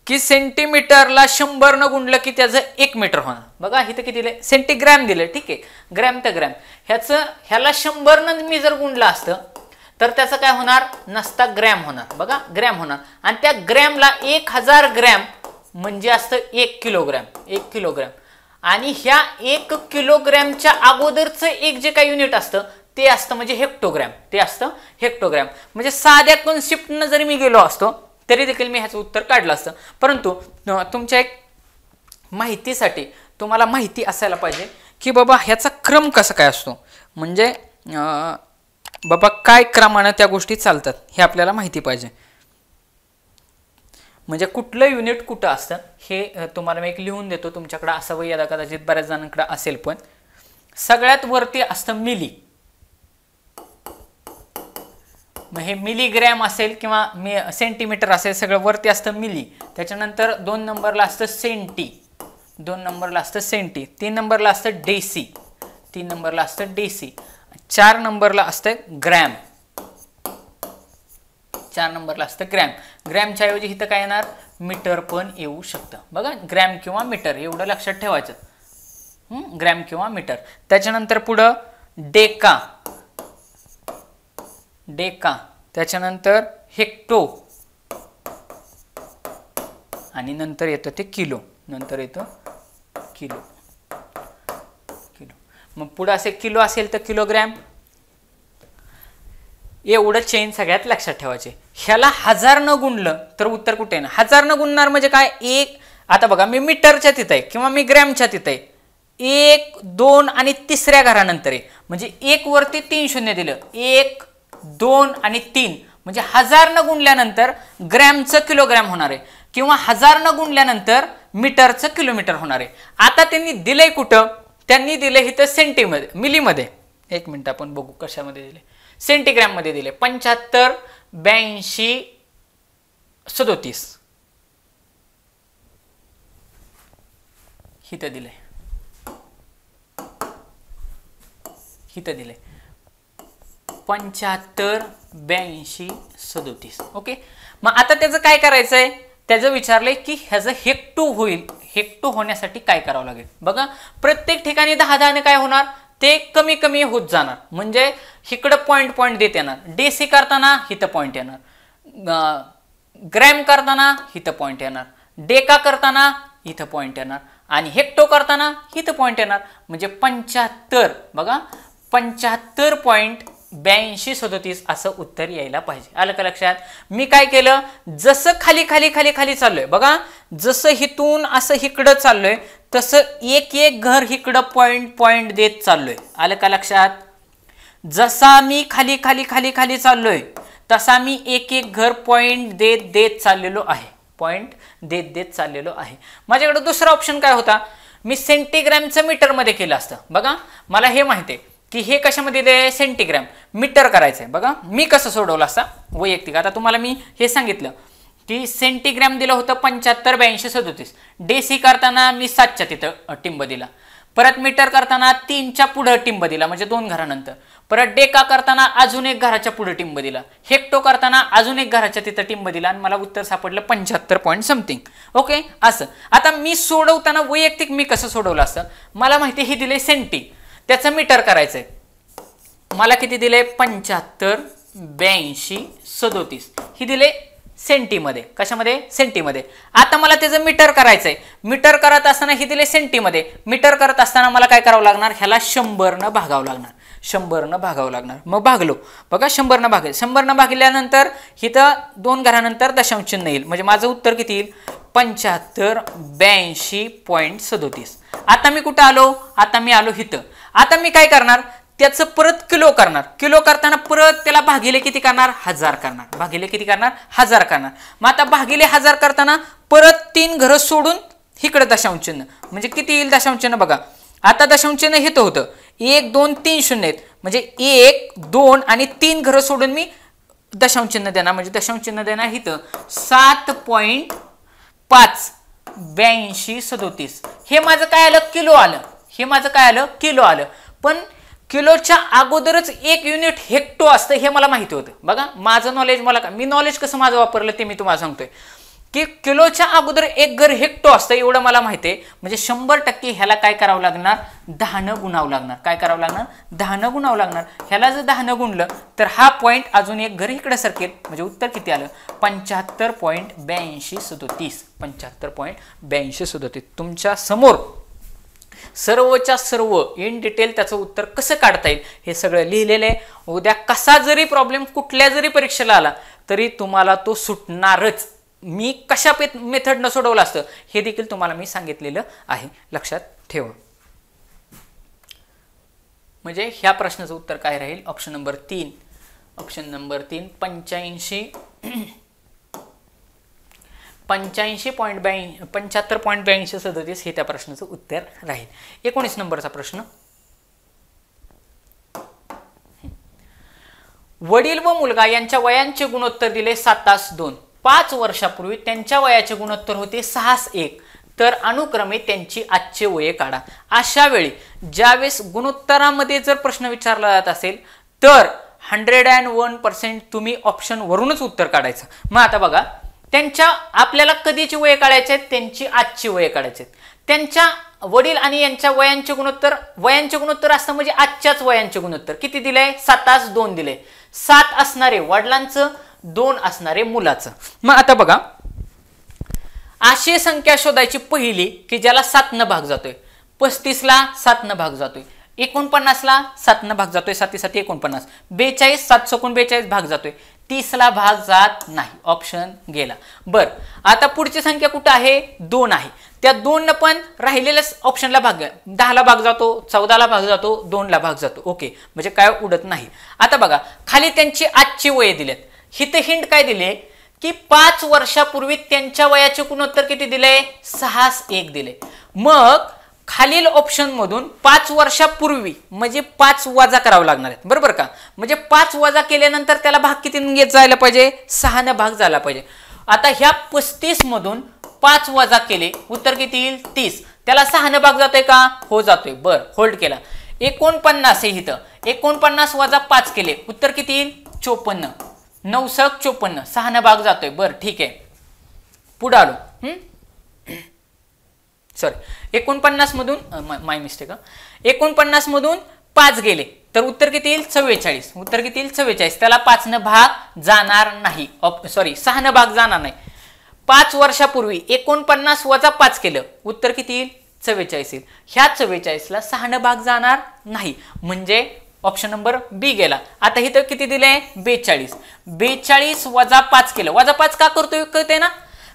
की सेंटीमीटरला 100 न गुणलं की त्याचं 1 मीटर होणार. बघा इथं किती दिले, सेंटीग्रॅम दिले, ठीक आहे, ग्रॅम तर ग्रॅम, ह्याला 100 न मी जर गुणलं असतं तर त्याचं काय होणार, नसता ग्रॅम होणार. बघा, ग्रॅम होणार, आणि त्या ग्रॅमला 1000 ग्रॅम म्हणजे असतं 1 किलोग्रॅम. 1 किलोग्रॅम, आणि ह्या 1 किलोग्रॅमच्या अगोदरचं एक जे काही युनिट असतं ते असतं म्हणजे हेक्टोग्रॅम. ते असतं हेक्टोग्रॅम. म्हणजे साध्या कॉन्सेप्टनं जरी मी गेलो असतो तरी देखील मी ह्याचं उत्तर काढलं असतं. परंतु तुमच्या एक माहितीसाठी तुम्हाला माहिती असायला पाहिजे की बाबा ह्याचा क्रम कसा काय असतो, म्हणजे बाबा काय क्रमानं त्या गोष्टी चालतात हे आपल्याला माहिती पाहिजे. म्हणजे कुठलं युनिट कुठं असतं हे तुम्हाला मी एक लिहून देतो, तुमच्याकडे असावं याला कदाचित बऱ्याच जणांकडे असेल. पण सगळ्यात वरती असतं मिली, मग हे मिलीग्रॅम असेल किंवा सेंटीमीटर असेल, सगळं वरती असतं मिली. त्याच्यानंतर 2 नंबरला असतं सेंटी, 2 नंबरला असतं सेंटी, 3 नंबरला असतं डेसी, 3 नंबरला असतं डेसी, 4 नंबरला असतं ग्रॅम, 4 नंबरला असतं ग्रॅम. ग्रॅमच्या ऐवजी इथं काय येणार, मीटर पण येऊ शकतं. बघा, ग्रॅम किंवा मीटर एवढं लक्षात ठेवायचं, ग्रॅम किंवा मीटर. त्याच्यानंतर पुढं डेका, डेका, त्याच्यानंतर हेक्टो, आणि नंतर येतं ते किलो, नंतर येतं किलो, किलो. मग पुढं असे किलो असेल तर किलोग्रॅम. एवढं चेन सगळ्यात लक्षात ठेवायचे. ह्याला 1000 न गुणलं तर उत्तर कुठे आहे ना, 1000 न गुणणार म्हणजे काय, एक, आता बघा मी मीटरच्या तिथं आहे किंवा मी ग्रॅमच्या तिथं आहे, 1 2 आणि तिसऱ्या घरानंतर आहे, म्हणजे 1 वरती 3 शून्य दिलं, 1 2 आणि 3, म्हणजे 1000 न गुणल्यानंतर ग्रॅमचं किलोग्रॅम होणार आहे किंवा 1000 न गुणल्यानंतर मीटरचं किलोमीटर होणार आहे. आता त्यांनी दिलंय कुठं, त्यांनी दिलंय इथं सेंटीमध्ये, मिलीमध्ये. एक मिनिट आपण बघू कशामध्ये दिले, सेंटीग्रॅम मध्ये दिले. 75 82 37 इथं दिले, इथं दिले 75 82 37. ओके, मग आता त्याचं काय करायचंय, त्याचं विचारलंय की ह्याचं हेक्टो होईल, हेक्टो होण्यासाठी काय करावं लागेल. बघा, प्रत्येक ठिकाणी 10 ने काय होणार, ते कमी कमी होत जाणार, म्हणजे इकडं पॉईंट पॉईंट देत येणार. डेसी करताना इथं पॉईंट येणार, ग्रॅम करताना इथं पॉईंट येणार, डेका करताना इथं पॉईंट येणार, आणि हेक्टो करताना इथं पॉईंट येणार. म्हणजे 75, बघा 75.82 37 असं उत्तर यायला पाहिजे. आलं का लक्षात. मी काय केलं, जसं खाली खाली खाली खाली चाललोय, बघा जसं हिथून असं इकडं चाललोय तसं एक एक घर इकडं पॉईंट पॉईंट देत चाललोय. आलं का लक्षात. जसा मी खाली खाली खाली खाली चाललोय तसा मी एक एक घर पॉईंट देत देत चाललेलो आहे, पॉईंट देत देत चाललेलो आहे. माझ्याकडे दुसरा ऑप्शन काय होता, मी सेंटीग्रॅमचं मीटरमध्ये केलं असतं. बघा मला हे माहिती आहे की हे कशामध्ये दिले, सेंटीग्रॅम, मीटर करायचंय. बघा मी कसं सोडवलं असता वैयक्तिक. आता तुम्हाला मी हे सांगितलं की सेंटीग्रॅम दिलं होतं 75 82 37, डेसी करताना मी 7च्या तिथं टिंब दिला, परत मीटर करताना 3च्या पुढं टिंब दिला म्हणजे 2 घरानंतर, परत डेका करताना अजून एक घराच्या पुढे टिंब दिला, हेक्टो करताना अजून एक घराच्या तिथं टिंब दिला, आणि मला उत्तर सापडलं 75 पॉईंट समथिंग. ओके, असं. आता मी सोडवताना वैयक्तिक मी कसं सोडवलं असतं, मला माहिती हे दिले सेंटी, त्याचं मीटर करायचंय, मला किती दिले 75 82 37, ही दिले सेंटीमध्ये. कशामध्ये? सेंटीमध्ये. आता मला त्याचं मीटर करायचंय. मीटर करत असताना हे दिले सेंटीमध्ये. मीटर करत असताना मला काय करावं लागणार? ह्याला 100 न भागावं लागणार. 100 न भागावं लागणार. मग भागलो बघा, 100 न भागेल. 100 न भागल्यानंतर इथं 2 घरानंतर दशांश चिन्ह येईल. म्हणजे माझं उत्तर किती येईल? 7582.37. आता मी कुठं आलो? आता मी आलो इथं. आता मी काय करणार? त्याचं परत किलो करणार. किलो करताना परत त्याला भागिले किती करणार? 1000 करणार. भागिले किती करणार? 1000 करणार. मग आता भागिले 1000 करताना परत 3 घरं सोडून इकडे दशांश चिन्ह. म्हणजे किती येईल दशांश चिन्ह बघा. आता दशांश चिन्ह इथं होतं. 1 2 3 शून्य आहेत. म्हणजे 1 2 आणि 3 घरं सोडून मी दशांश चिन्ह देणार. म्हणजे दशांश चिन्ह देणार इथं 7.58237. हे माझं काय आलं? किलो आलं. हे माझं काय आलं? किलो आलं. पण किलोच्या अगोदरच एक युनिट हेक्टो असतं हे मला माहिती होतं. बघा माझं नॉलेज, मी नॉलेज कसं माझं वापरलं ते मी तुम्हाला सांगतोय की किलोच्या अगोदर एक घर हेक्टो असतं एवढं मला माहिती आहे. म्हणजे 100% ह्याला काय करावं लागणार? 10 न गुणावं लागणार. काय करावं लागणार? 10 न गुणावं लागणार. ह्याला जर 10 न गुणलं तर हा पॉईंट अजून एक घर इकडे सरकेल. म्हणजे उत्तर किती आलं? 75.8237. 75.8237. तुमच्या समोर सर्वच्या सर्व इन डिटेल त्याचं उत्तर कसं काढता येईल हे सगळं लिहिलेलं आहे. उद्या कसा जरी प्रॉब्लेम कुठल्या जरी परीक्षेला आला तरी तुम्हाला तो सुटणारच. मी कशा मेथडनं सोडवलं असतं हे देखील तुम्हाला मी सांगितलेलं आहे. लक्षात ठेवा. म्हणजे ह्या प्रश्नाचं उत्तर काय राहील? Option number 3. ऑप्शन नंबर 3 75.8237 हे त्या प्रश्नाचं उत्तर राहील. 19 नंबरचा प्रश्न. वडील व मुलगा यांच्या वयांचे गुणोत्तर दिले 7:2. 5 वर्षापूर्वी त्यांच्या वयाचे गुणोत्तर होते 6:1. तर अनुक्रमे त्यांची आजचे वये काढा. अशा वेळी ज्यावेळेस गुणोत्तरामध्ये जर प्रश्न विचारला जात असेल तर 101% तुम्ही ऑप्शन वरूनच उत्तर काढायचं. मग आता बघा, त्यांच्या आपल्याला कधीची वये काढायचे आहेत? त्यांची आजची वये काढायचे आहेत. त्यांच्या वडील आणि यांच्या वयांचे गुणोत्तर असतं म्हणजे आजच्याच वयांचे गुणोत्तर किती दिले? 7:2 दिले. 7 असणारे वडिलांचं, 2 असणारे मुलाचं. मग आता बघा, अशी संख्या शोधायची पहिली की ज्याला 7 न भाग जातोय. 35ला 7 न भाग जातोय. 49ला 7 न भाग जातोय. 7 7 49. 42 7 सकून 42 भाग जातोय. 30ला भाग जात नाही. ऑप्शन गेला. बर, आता पुढची संख्या कुठं आहे? 2 आहे. त्या 2 न पण राहिलेल्या ऑप्शनला भाग, 10ला भाग जातो, 14ला भाग जातो, 2ला भाग जातो. ओके, म्हणजे काय उडत नाही. आता बघा, खाली त्यांची आजची वये दिलेत. हिथं हिंट काय दिले की 5 वर्षापूर्वी त्यांच्या वयाचे गुणोत्तर किती दिले? 6:1 दिले. मग खालील ऑप्शन मधून 5 वर्षापूर्वी म्हणजे 5 वजा करावं लागणार आहेत. बरोबर का? म्हणजे 5 वजा केल्यानंतर त्याला भाग किती घेत जायला पाहिजे? 6 न भाग झाला पाहिजे. आता ह्या 35 मधून 5 वजा केले, उत्तर किती येईल? 30. त्याला 6 न भाग जातोय का? हो जातोय. बर, होल्ड केला. 49 आहे इथं. 49 वजा 5 केले, उत्तर किती येईल? 54. 9 सक 54. 6 न भाग जातोय. बर, ठीक आहे. पुढे आलो. सॉरी, 49 मधून माय मिस्टेक. 49 मधून 5 गेले तर उत्तर किती येईल? 44. उत्तर किती येईल? 44. त्याला 5 न भाग जाणार नाही. सॉरी, 6 न भाग जाणार नाही. 5 वर्षापूर्वी 49 वजा 5 केलं, उत्तर किती येईल? 44 येईल. ह्या 44ला 6 न भाग जाणार नाही. म्हणजे ऑप्शन नंबर बी गेला. आता इथं किती दिले? 42. 42 वजा 5 केलं. वजा 5 का करतोय कळते ना?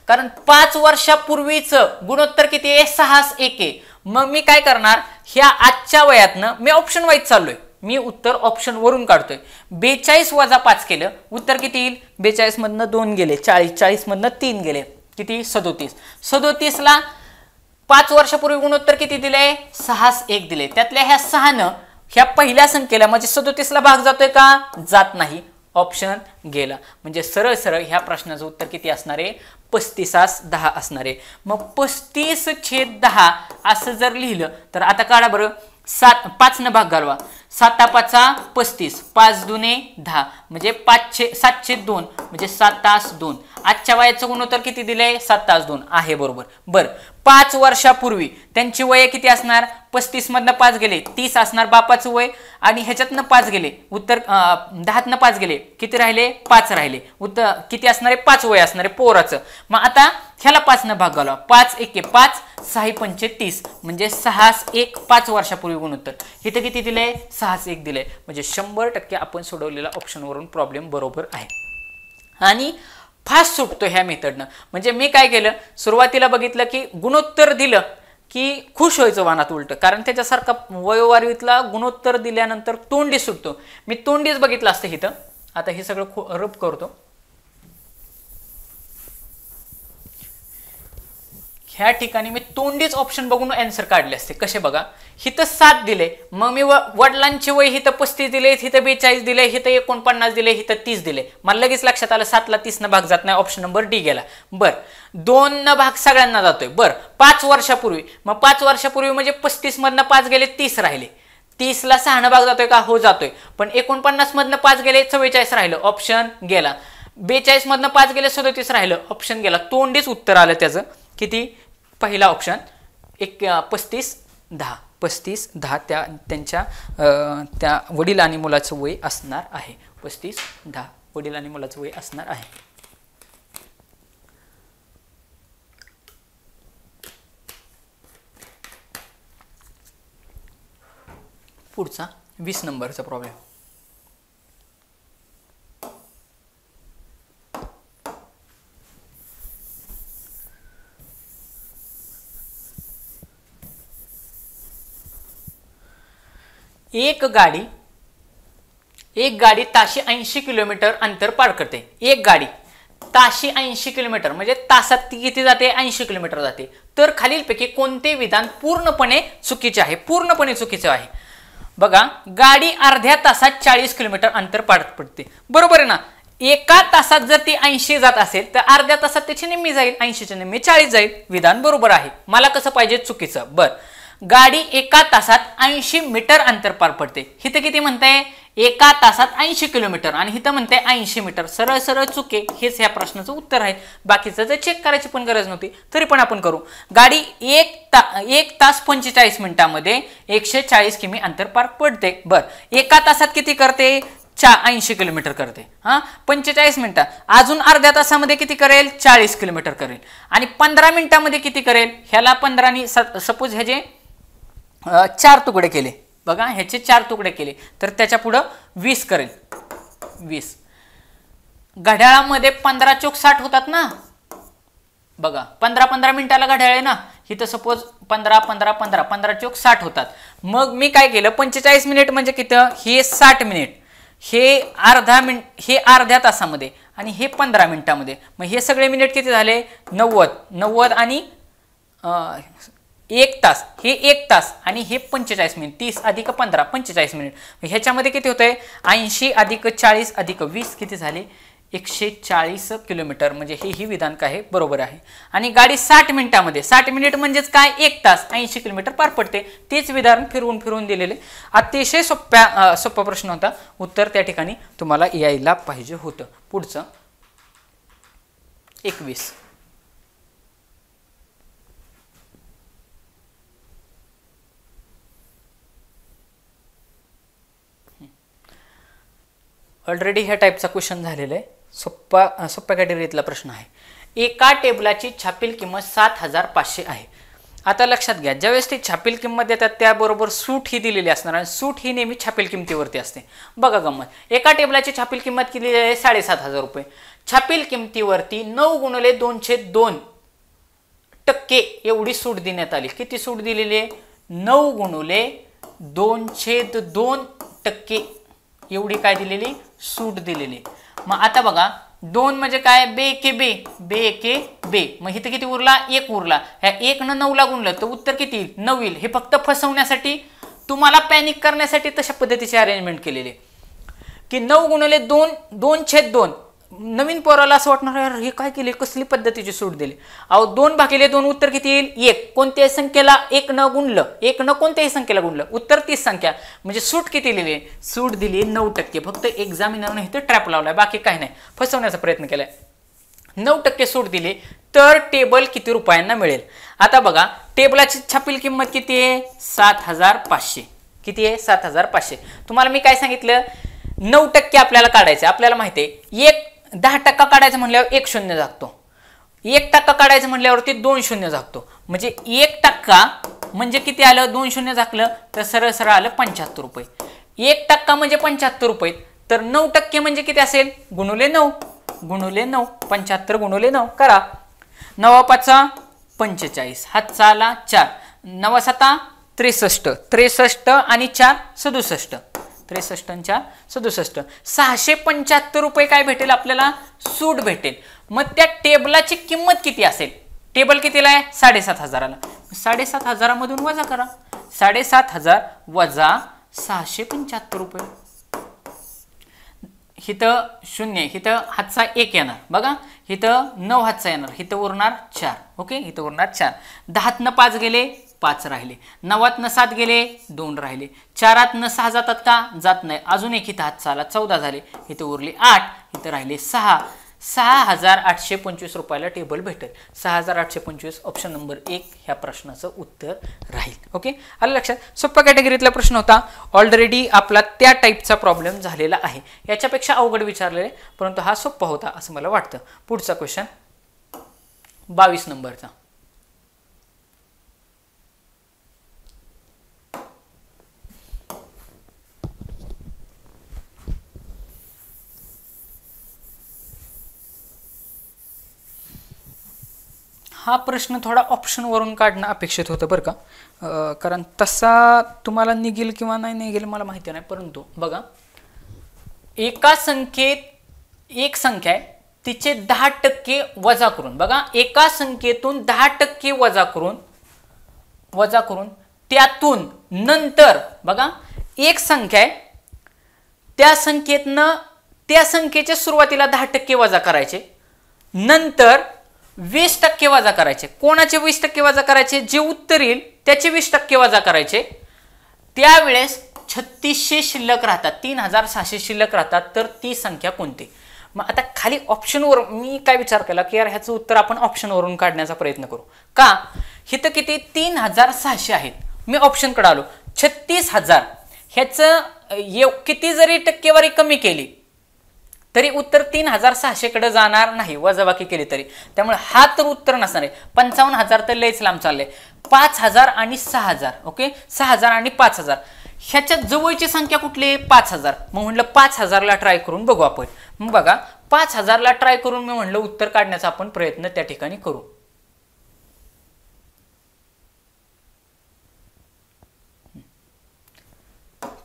कारण 5 वर्षापूर्वीचं गुणोत्तर किती आहे? 6:1 आहे. मग मी काय करणार? ह्या आजच्या वयातनं मी ऑप्शन वाईज चाललोय. मी उत्तर ऑप्शन वरून काढतोय. 42 वजा 5 केलं, उत्तर किती येईल? 42 मधनं 2 गेले, 40. 40 मधनं 3 गेले, किती? 37. 37ला 5 वर्षापूर्वी गुणोत्तर किती दिले? 6:1 दिले. त्यातल्या ह्या 6 न ह्या पहिल्या संख्येला म्हणजे 37ला भाग जातोय का? जात नाही. ऑप्शन गेला. म्हणजे सरळ सरळ ह्या प्रश्नाचं उत्तर किती असणार आहे? 35:10 असणार आहे. मग 35/10 असं जर लिहिलं तर आता काढा बरं. 7 5 न भाग घालवा, 7 5 35, 5 दुने 10 म्हणजे 702 म्हणजे 7 तास 2. आजच्या वयाचं गुणोत्तर किती दिलंय? 7 तास 2 आहे बरोबर. बरं 5 वर्षापूर्वी त्यांची वय किती असणार? 35 मधनं 5 गेले 30 असणार बापाचं वय, आणि ह्याच्यातनं 5 गेले उत्तर 10तनं 5 गेले किती राहिले? 5 राहिले. उत्तर किती असणार आहे? 5 वय असणार आहे पोराचं. मग आता ह्याला 5 न भाग घालवा, 5 एके 5, 6 पंचे 30 म्हणजे 6 1 5 वर्षापूर्वी गुणोत्तर. इथं किती दिलंय? 6 1 दिलंय. म्हणजे 100% आपण सोडवलेला ऑप्शनवरून प्रॉब्लेम बरोबर आहे आणि फास्ट सुटतो ह्या मेथडनं. म्हणजे मी काय केलं, सुरुवातीला बघितलं की गुणोत्तर दिलं की खुश व्हायचं वानात उलट, कारण त्याच्यासारखा वयोवारीतला गुणोत्तर दिल्यानंतर तोंडी सुटतो. मी तोंडीच बघितलं असतं इथं. आता हे सगळं रब करतो. ह्या ठिकाणी मी तोंडीच ऑप्शन बघून आन्सर काढले असते. कसे बघा, हिथं 7 दिले, मग मी वडिलांची वय हिथं 35 दिले, हिथं 42 दिले, हिथं 49 दिले, हिथं 30 दिले. मला लगेच लक्षात आलं 7 ला 30 न भाग जात नाही, ऑप्शन नंबर डी गेला. बर 2 न भाग सगळ्यांना जातोय. बर 5 वर्षापूर्वी, मग 5 वर्षापूर्वी म्हणजे 35 मधनं 5 गेले 30 राहिले. 30 ला 6 न भाग जातोय का? हो जातोय. पण 49 मधनं 5 गेले 44 राहिलं, ऑप्शन गेला. 42 मधनं 5 गेले 37 राहिलं, ऑप्शन गेला. तोंडीच उत्तर आलं त्याचं. किती? पहिला ऑप्शन 35 10 त्यांच्या त्या वडील आणि मुलाचं वय असणार आहे. 35 10 वडील आणि मुलाचं वय असणार आहे. पुढचा 20 नंबरचा प्रॉब्लेम. एक गाडी ताशी 80 किलोमीटर अंतर पार करते. एक गाडी ताशी 80 किलोमीटर म्हणजे तासात ती किती जाते? 80 किलोमीटर जाते. तर खालीलपैकी कोणते विधान पूर्णपणे चुकीचे आहे? पूर्णपणे चुकीचे आहे. बघा, गाडी अर्ध्या तासात 40 किलोमीटर अंतर पार पडते. बरोबर आहे ना? एका तासात जर ती 80 जात असेल तर अर्ध्या तासात त्याची निम्मी जाईल, 80च्या निम्मी 40 जाईल. विधान बरोबर आहे. मला कसं पाहिजे? चुकीचं. बर गाडी एका तासात 80 मीटर अंतर पार पडते. हिथं किती म्हणताय? एका तासात 80 किलोमीटर आणि हिथं म्हणताय 80 मीटर. सरळ सरळ चुके. हेच ह्या प्रश्नाचं उत्तर आहे. बाकीचं जर चेक करायची पण गरज नव्हती, तरी पण आपण करू. गाडी 1 तास 45 मिनिटांमध्ये 140 किमी अंतर पार पडते. बर एका तासात किती करते? 80 किलोमीटर करते. 45 मिनिटात अजून अर्ध्या तासामध्ये किती करेल? 40 किलोमीटर करेल. आणि 15 मिनिटांमध्ये किती करेल? ह्याला 15 सपोज ह्याचे 4 तुकडे केले. बघा ह्याचे 4 तुकडे केले तर त्याच्या पुढं 20 करेल. 20 घड्याळामध्ये 15 चोक 60 होतात ना. बघा 15 मिनिटाला घड्याळ आहे ना. इथं सपोज 15 चोक 60 होतात. मग मी काय केलं? 45 मिनिट म्हणजे किती? हे 60 मिनिट, हे अर्ध्या तासामध्ये आणि हे 15 मिनिटांमध्ये. मग हे सगळे मिनिट किती झाले? 90 आणि 1 तास. हे 1 तास आणि हे 45 मिनिट. 30 अधिक 15 45 मिनिट. ह्याच्यामध्ये किती होतंय? 80 अधिक 40 अधिक 20 किती झाले? 140 किलोमीटर. म्हणजे हे विधान काय आहे? बरोबर आहे. आणि गाडी 60 मिनिटांमध्ये, 60 मिनिट म्हणजेच काय? 1 तास 80 किलोमीटर पार पडते. तेच विधान फिरवून दिलेले. अतिशय सोपा प्रश्न होता. उत्तर त्या ठिकाणी तुम्हाला यायला पाहिजे होतं. पुढचं 21. ऑलरेडी ह्या टाईपचा क्वेश्चन झालेला आहे. सोप्या कॅटेगरीतला प्रश्न आहे. एका टेबलाची छापील किंमत 7500 आहे. आता लक्षात घ्या, ज्यावेळेस ती छापील किंमत देतात त्याबरोबर सूट ही दिलेली असणार आणि सूट ही नेहमी छापील किमतीवरती असते. बघा गंमत, एका टेबलाची छापील किंमत किती आहे? 7500 रुपये. छापील किमतीवरती 9×2/2% एवढी सूट देण्यात आली. किती सूट दिलेली आहे? 9×2/2% एवढी काय दिलेली? सूट दिलेली. मग आता बघा 2 म्हणजे काय? बे एके बे, बे एके बे. मग इथे किती उरला? 1 उरला. ह्या 1 न 9 ला गुणलं तर उत्तर किती? 9 येईल. हे फक्त फसवण्यासाठी, तुम्हाला पॅनिक करण्यासाठी तशा पद्धतीची अरेंजमेंट केलेली की 9×2/2 नवीन पोराला असं वाटणार यार हे काय केले, कसली पद्धतीची सूट दिली. अहो 2/2 उत्तर किती येईल? 1. कोणत्याही संख्येला 1 न गुणलं, 1 न कोणत्याही संख्येला गुणलं, उत्तर 30 संख्या. म्हणजे सूट किती लिहिली? सूट दिली 9%. फक्त एक्झामिनरने इथं ट्रॅप लावलाय, बाकी काही नाही, फसवण्याचा प्रयत्न केलाय. 9% सूट दिली तर टेबल किती रुपयांना मिळेल? आता बघा टेबलाची छापील किंमत किती आहे? 7,500. किती आहे? 7,500. तुम्हाला मी काय सांगितलं? 9% आपल्याला काढायचं. आपल्याला माहिती आहे 10% काढायचं म्हणल्यावर 1 शून्य जागतो, 1% काढायचं म्हणल्यावरती 2 शून्य जागतो. म्हणजे 1% म्हणजे किती आलं? 2 शून्य झाकलं तर सरळ सरळ आलं 75 रुपये. 1% म्हणजे 75 रुपये. तर 9% म्हणजे किती असेल? गुणुले 9, गुणुले 9. 75 गुणुले 9 करा. 9 5 45, हातचा आला 4, 9 7 63, 63 आणि 4 67, 63 आणि 4 67. 675 रुपये काय भेटेल आपल्याला? सूट भेटेल. मग त्या टेबलाची किंमत किती असेल? टेबल कितीला आहे? 7,500ला. 7,500 मधून वजा करा. 7,500 वजा 675 रुपये. इथं 0, इथं हातचा 1 येणार बघा, इथं 9 हातचा येणार, इथं उरणार 4. ओके, इथं उरणार 4. 10तनं 5 गेले, 5 राहिले. 9तनं 7 गेले, 2 राहिले. 4तनं 6 जातात का? जात नाही. अजून एक इथं हातचा आला, 14 झाले. इथं उरले 8, इथं राहिले 6. 6,825 रुपयाला टेबल भेटेल. 6,825 ऑप्शन नंबर 1 ह्या प्रश्नाचं उत्तर राहील. ओके, आलं लक्षात? सोप्या कॅटेगरीतला प्रश्न होता. ऑलरेडी आपला त्या टाईपचा प्रॉब्लेम झालेला आहे. याच्यापेक्षा अवघड विचारलेले, परंतु हा सोपा होता असं मला वाटतं. पुढचा क्वेश्चन 22 नंबरचा. हा प्रश्न थोडा ऑप्शनवरून काढणं अपेक्षित होतं बरं का, कारण तसा तुम्हाला निघेल किंवा नाही निघेल मला माहिती नाही. परंतु बघा एका संख्येत एक संख्या आहे, तिचे 10% वजा करून, बघा एका संख्येतून 10% वजा करून त्यातून नंतर बघा एक संख्या आहे, त्या संख्येतनं त्या संख्येच्या सुरुवातीला 10% वजा करायचे, नंतर 20% वजा करायचे. कोणाचे 20% वजा करायचे? जे उत्तर येईल त्याचे 20% वजा करायचे. त्यावेळेस 3600 शिल्लक राहतात, 3,600 शिल्लक राहतात. तर ती संख्या कोणती? मग आता खाली ऑप्शनवर मी काय विचार केला की यार ह्याचं उत्तर आपण ऑप्शनवरून काढण्याचा प्रयत्न करू का. इथं किती? 3,600 आहेत. मी ऑप्शनकडे आलो. 36,000 ह्याचं किती जरी टक्केवारी कमी केली तरी उत्तर 3,600 कडे जाणार नाही, वजाबाकी केली तरी. त्यामुळे हा तर उत्तर नसणार आहे. 55,000 तर लयच लांब चाललंय. 5,000 आणि 6,000. ओके, 6,000 आणि 5,000 ह्याच्यात जवळची संख्या कुठली? 5,000. मग म्हणलं 5,000ला ट्राय करून बघू आपण. मग बघा 5,000ला ट्राय करून मी म्हणलं उत्तर काढण्याचा आपण प्रयत्न त्या ठिकाणी करू.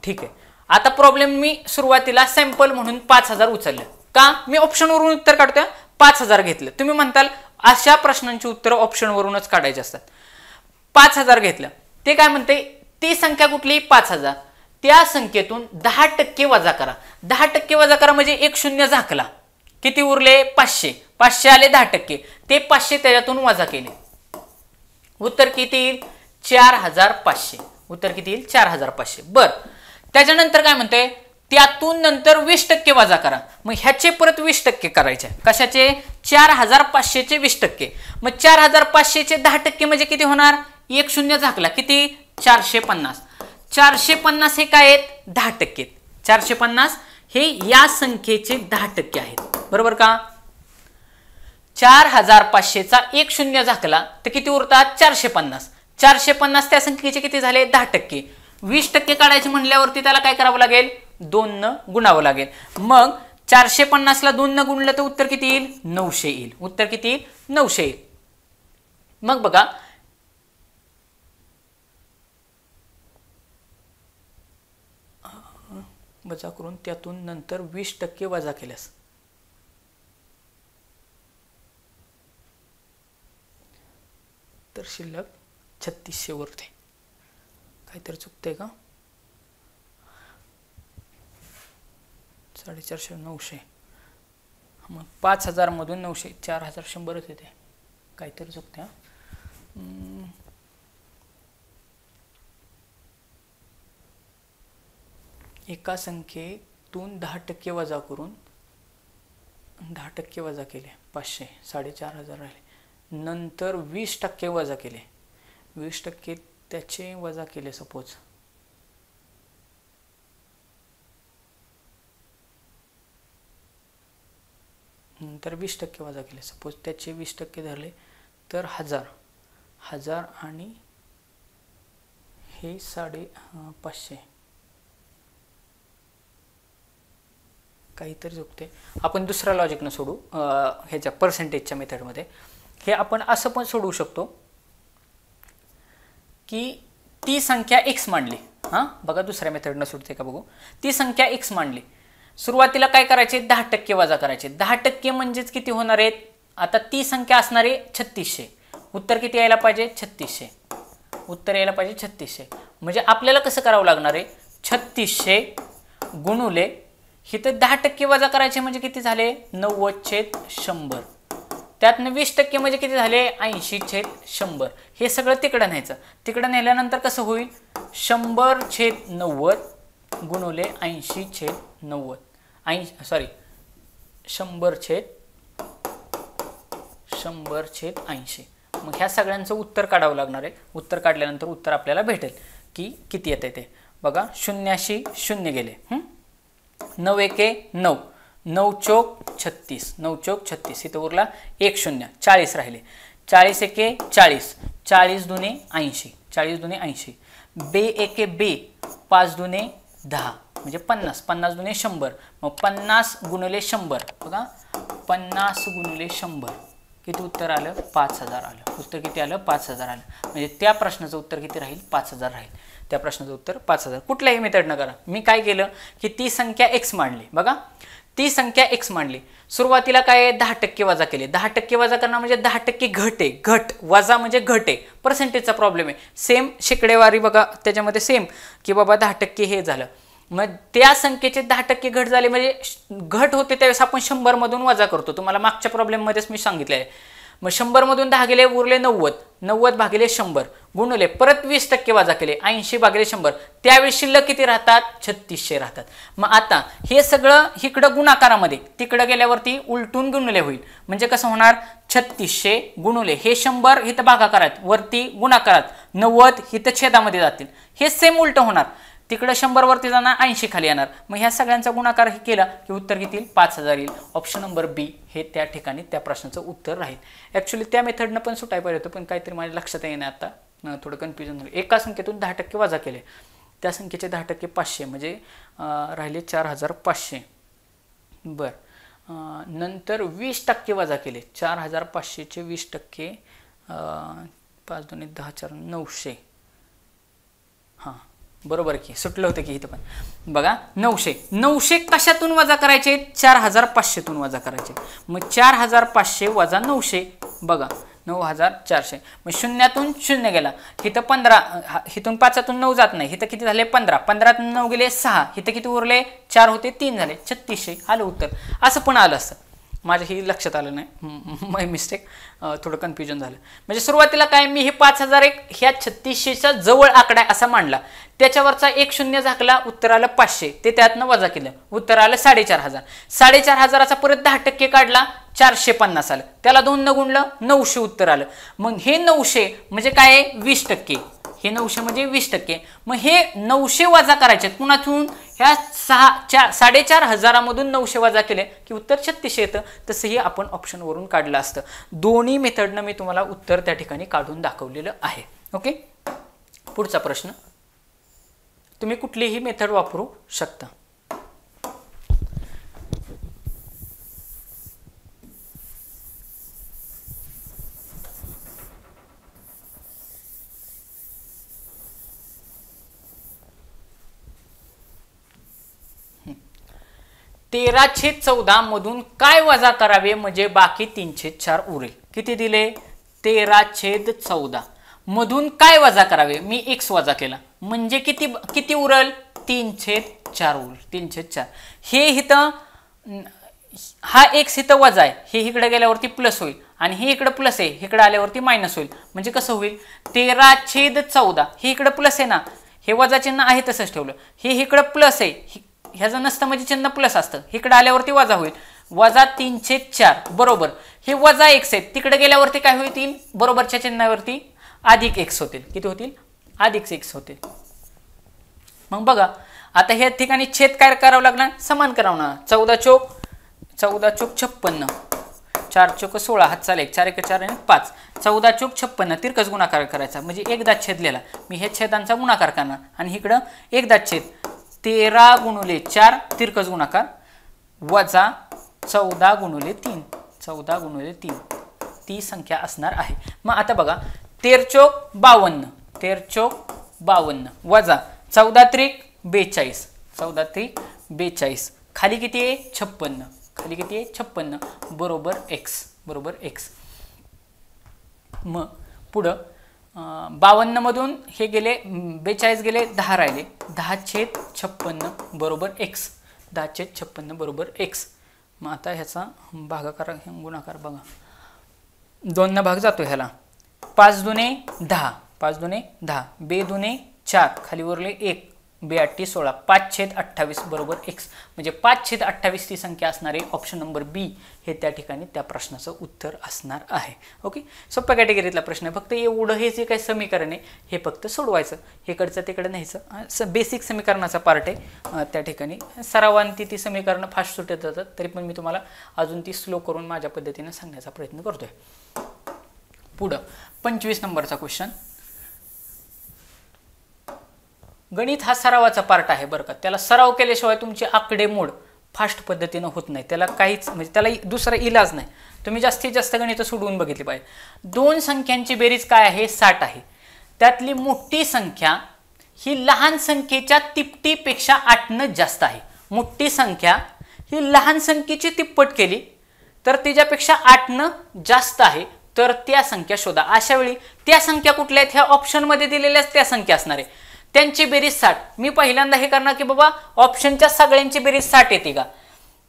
ठीक आहे. आता प्रॉब्लेम मी सुरुवातीला सॅम्पल म्हणून 5,000 उचललं का? मी ऑप्शनवरून उत्तर काढतोय. 5,000 घेतलं. तुम्ही म्हणताल अशा प्रश्नांची उत्तर ऑप्शनवरूनच काढायची असतात. 5,000 घेतलं. ते काय म्हणते? ती संख्या कुठली? 5,000. त्या संख्येतून 10% वजा करा. 10% वजा करा म्हणजे 1 शून्य झाकला. किती उरले? 500. 500 आले 10%. ते 500 त्याच्यातून वजा केले. उत्तर किती येईल? 4,500. उत्तर किती येईल? 4,500. बरं, त्याच्यानंतर काय म्हणते? त्यातून नंतर 20% वजा करा. मग ह्याचे परत 20% करायचे. कशाचे? 4,500चे 20%. मग 4,500चे 10% म्हणजे किती होणार? 1 शून्य झाकला. किती? 450. 450 हे काय आहेत? 10%. 450 हे या संख्येचे 10% आहेत. बरोबर का? 4,500चा 1 शून्य झाकला तर किती उरतात? 450. 450 त्या संख्येचे किती झाले? 10%. 20% काढायचे म्हणल्यावरती त्याला काय करावं लागेल? 2 न गुणावं लागेल. मग 450ला 2 न गुणलं तर उत्तर किती येईल? 900 येईल. उत्तर किती येईल? 900 येईल. मग बघा वजा करून त्यातून नंतर 20% वजा केल्यास तर शिल्लक 3600 उरते. काहीतरी चुकतंय का? 450, 900 मग 5000 मधून 900, 4100च येते, काहीतरी चुकते. एका संख्येतून 10% वजा करून 10% वजा केले 500, 4500 राहिले. नंतर 20% वजा केले, 20% त्याचे वजा केले सपोज, नंतर 20% वजा केले सपोज, त्याचे 20% धरले तर 1000 आणि हे 550, काहीतरी चुकते. आपण दुसरा लॉजिक न सोडू ह्याच्या पर्सेंटेजच्या मेथडमध्ये. हे आपण असं पण सोडवू शकतो की ती संख्या x मांडली. हां बघा दुसऱ्या मेथडनं सुटते का बघू. ती संख्या x मांडली, सुरुवातीला काय करायचे 10% वजा करायचे. 10% म्हणजेच किती होणार आहेत, आता ती संख्या असणार आहे 3600. उत्तर किती यायला पाहिजे 3600, उत्तर यायला पाहिजे 3600. म्हणजे आपल्याला कसं करावं लागणार आहे 3600 गुणुले इथं 10% वजा करायचे म्हणजे किती झाले 90/100. त्यातनं 20% म्हणजे किती झाले 80/100. हे सगळं तिकडं न्यायचं. तिकडं नेल्यानंतर कसं होईल 100/90 गुणुले 80/90, 100/80. मग ह्या सगळ्यांचं उत्तर काढावं लागणार आहे. उत्तर काढल्यानंतर उत्तर आपल्याला भेटेल की किती येते ते. बघा 0शी 0 गेले, 9 एके 9, 9 चौक 36, 9 चौक 36. इथं उरला 1 0, 40 राहिले. 40 एके 40, 40 दुने 80, 40 दुने 80. बे एके बे, 5 दुने 10 म्हणजे 50, 50 दुने 100. मग 50 गुणिले 100, बघा 50 गुणिले 100 किती उत्तर आलं 5000 आलं. उत्तर किती आलं 5000 आलं. म्हणजे त्या प्रश्नाचं उत्तर किती राहील 5000 राहील. त्या प्रश्नाचं उत्तर 5000. कुठल्याही मेथडनं करा. मी काय केलं की ती संख्या x मांडली. बघा ती संख्या x मांडली, सुरुवातीला काय 10% वजा केले. 10% वजा करणं म्हणजे 10% घट आहे, घट वजा म्हणजे घट आहे. पर्सेंटेजचा प्रॉब्लेम आहे. सेम शेकडेवारी बघा त्याच्यामध्ये सेम की बाबा 10% हे झालं. मग त्या संख्येचे 10% घट झाले म्हणजे घट होते त्यावेळेस आपण 100 मधून वजा करतो. तुम्हाला मागच्या प्रॉब्लेममध्येच मी सांगितलं आहे. मग 100 मधून 10 गेले उरले 90, 90 भागिले 100 गुणुले परत 20% वजा केले 80 भागिले 100. त्यावेळी शिल्लक किती राहतात 3600 राहतात. मग आता हे सगळं इकडं गुणाकारामध्ये, तिकडं गेल्यावरती उलटून गुणुले होईल. म्हणजे कसं होणार 3600 गुणुले हे 100 इथं भागाकारात, वरती गुणाकारात, 90 इथं छेदामध्ये जातील. हे सेम उलट होणार. तिकडे 100 वरती जाणार 80 खाली येणार. मग ह्या सगळ्यांचा गुणाकार केला की उत्तर किती 5000 येईल. ऑप्शन नंबर बी हे त्या ठिकाणी त्या प्रश्नाचं उत्तर राहील. ॲक्च्युली त्या मेथडनं पण सुटायला पाहिजे होतं, पण काहीतरी माझ्या लक्षात येईना आता, थोडं कन्फ्युजन झालं. एका संख्येतून 10% वजा केले, त्या संख्येचे 10% 500 म्हणजे राहिले 4500. बरं नंतर 20% वजा केले. 4500चे 20% 5 2 10 4 900. हां बरोबर की सुटलं होतं की इथं पण. बघा 900 कशातून वजा करायचे 4500तून वजा करायचे. मग 4500 वजा 900, बघा 9400. मग शून्यातून 0 गेला, इथं 15, इथून 5तून 9 जात नाही, इथं किती झाले 15, 15तून 9 गेले 6, इथं किती उरले 4 होते 3 झाले 3600 आलं उत्तर. असं पण आलं असतं, माझ्या ही लक्षात आलं नाही, माय मिस्टेक, थोडं कन्फ्युजन झालं. म्हणजे सुरुवातीला काय मी हे 5000 ह्या 3600च्या जवळ आकडा असा मांडला, त्याच्यावरचा 1 0 झाकला, उत्तर आलं 500, ते त्यातनं वजा केलं, उत्तर आलं 4500. 4500चा परत 10% काढला 450 आलं, त्याला 2 न गुणलं 900 उत्तर आलं. मग हे 900 म्हणजे काय 20%, हे 900 म्हणजे 20%. मग हे 900 वजा करायचे कुणातून, ह्या 4500 मधून 900 वजा केले की उत्तर 3600 येतं. तसंही आपण ऑप्शनवरून काढलं असतं. दोन्ही मेथडनं मी तुम्हाला उत्तर त्या ठिकाणी काढून दाखवलेलं आहे. ओके, पुढचा प्रश्न, तुम्ही कुठलीही मेथड वापरू शकता. तेरा 13/14 मधून काय वजा करावे म्हणजे बाकी 3/4 उरेल. किती दिले 13/14 मधून काय वजा करावे, मी x वजा केला म्हणजे किती उरल 3/4 उरल. 3/4 हे इथं हा x इथं वजा आहे, हे इकडे गेल्यावरती प्लस होईल आणि हे इकडे प्लस आहे, इकडे आल्यावरती मायनस होईल. म्हणजे कसं होईल 13/14. हे इकडे प्लस आहे ना, हे वजा चिन्ह आहे तसंच ठेवलं, हे इकडे प्लस आहे, ह्याचं नसतं म्हणजे चिन्ह प्लस असतं, इकडे आल्यावरती वजा होईल, वजा 3/4 बरोबर. हे वजा x आहे, तिकडे गेल्यावरती काय होईल, बरोबरच्या चिन्हावरती अधिक x होतील. किती होतील, अधिक x होतील. मग बघा आता ह्या ठिकाणी छेद काय करावं लागणार, समान करावं ना. 14 चोक 56, 4 चोक 16, हातचा लेख 4 1 4 आणि 5, 14 चोक 56 तिरकस गुणाकार करायचा, म्हणजे एकदा छेदलेला मी हे छेदांचा गुणाकार करणार आणि इकडं एकदा छेद 13 गुणिले 4 तिरकस गुणाकार वजा 14 गुणिले 3, 14 गुणिले 3 ती संख्या असणार आहे. मग आता बघा 13 चोक 52, 13 चोक 52 वजा 14 त्रिक 42, 14 त्रिक 42, खाली किती आहे 56, खाली किती आहे 56 बरोबर x, बरोबर x. मग पुढं 52 मधून हे गेले 42 गेले 10 राहिले, 10/56 बरोबर x, 10/56 बरोबर x. मग आता ह्याचा भागाकार गुणाकार बघा, 2 न भाग जातो ह्याला, 5 दुने 10, 5 दुने 10, 2 दुने 4 खाली उरले 1, 2 8 16, 5/28 बरोबर x. म्हणजे 5/28 ती संख्या असणारे ऑप्शन नंबर बी हे त्या ठिकाणी त्या प्रश्नाचं उत्तर असणार आहे. ओके, सोप्या कॅटेगरीतला प्रश्न आहे, फक्त एवढं हे जे काही समीकरण आहे हे फक्त सोडवायचं, हेकडचं तिकडे न्यायचं, बेसिक समीकरणाचा पार्ट आहे. त्या ठिकाणी सरावांती ती समीकरणं फास्ट सुटत जातात, तरी पण मी तुम्हाला अजून ती स्लो करून माझ्या पद्धतीने सांगण्याचा प्रयत्न करतोय. पुढं 25 नंबरचा क्वेश्चन. गणित हा सरावाचा पार्ट आहे बरं का, त्याला सराव केल्याशिवाय तुमचे आकडेमोड फास्ट पद्धतीनं होत नाही, त्याला काहीच म्हणजे त्याला दुसरा इलाज नाही. तुम्ही जास्तीत जास्त गणित सोडवून बघितली पाहिजे. दोन संख्यांची बेरीज काय आहे 60 आहे, त्यातली मोठी संख्या ही लहान संख्येच्या तिप्पटीपेक्षा 8 जास्त आहे. मोठी संख्या ही लहान संख्येची तिप्पट केली तर तिच्यापेक्षा 8 जास्त आहे, तर त्या संख्या शोधा. अशा वेळी त्या संख्या कुठल्या आहेत, ह्या ऑप्शनमध्ये दिलेल्याच त्या संख्या असणार आहे, त्यांची बेरीज 60. मी पहिल्यांदा हे करणार की बाबा ऑप्शनच्या सगळ्यांची बेरीज 60 येते का.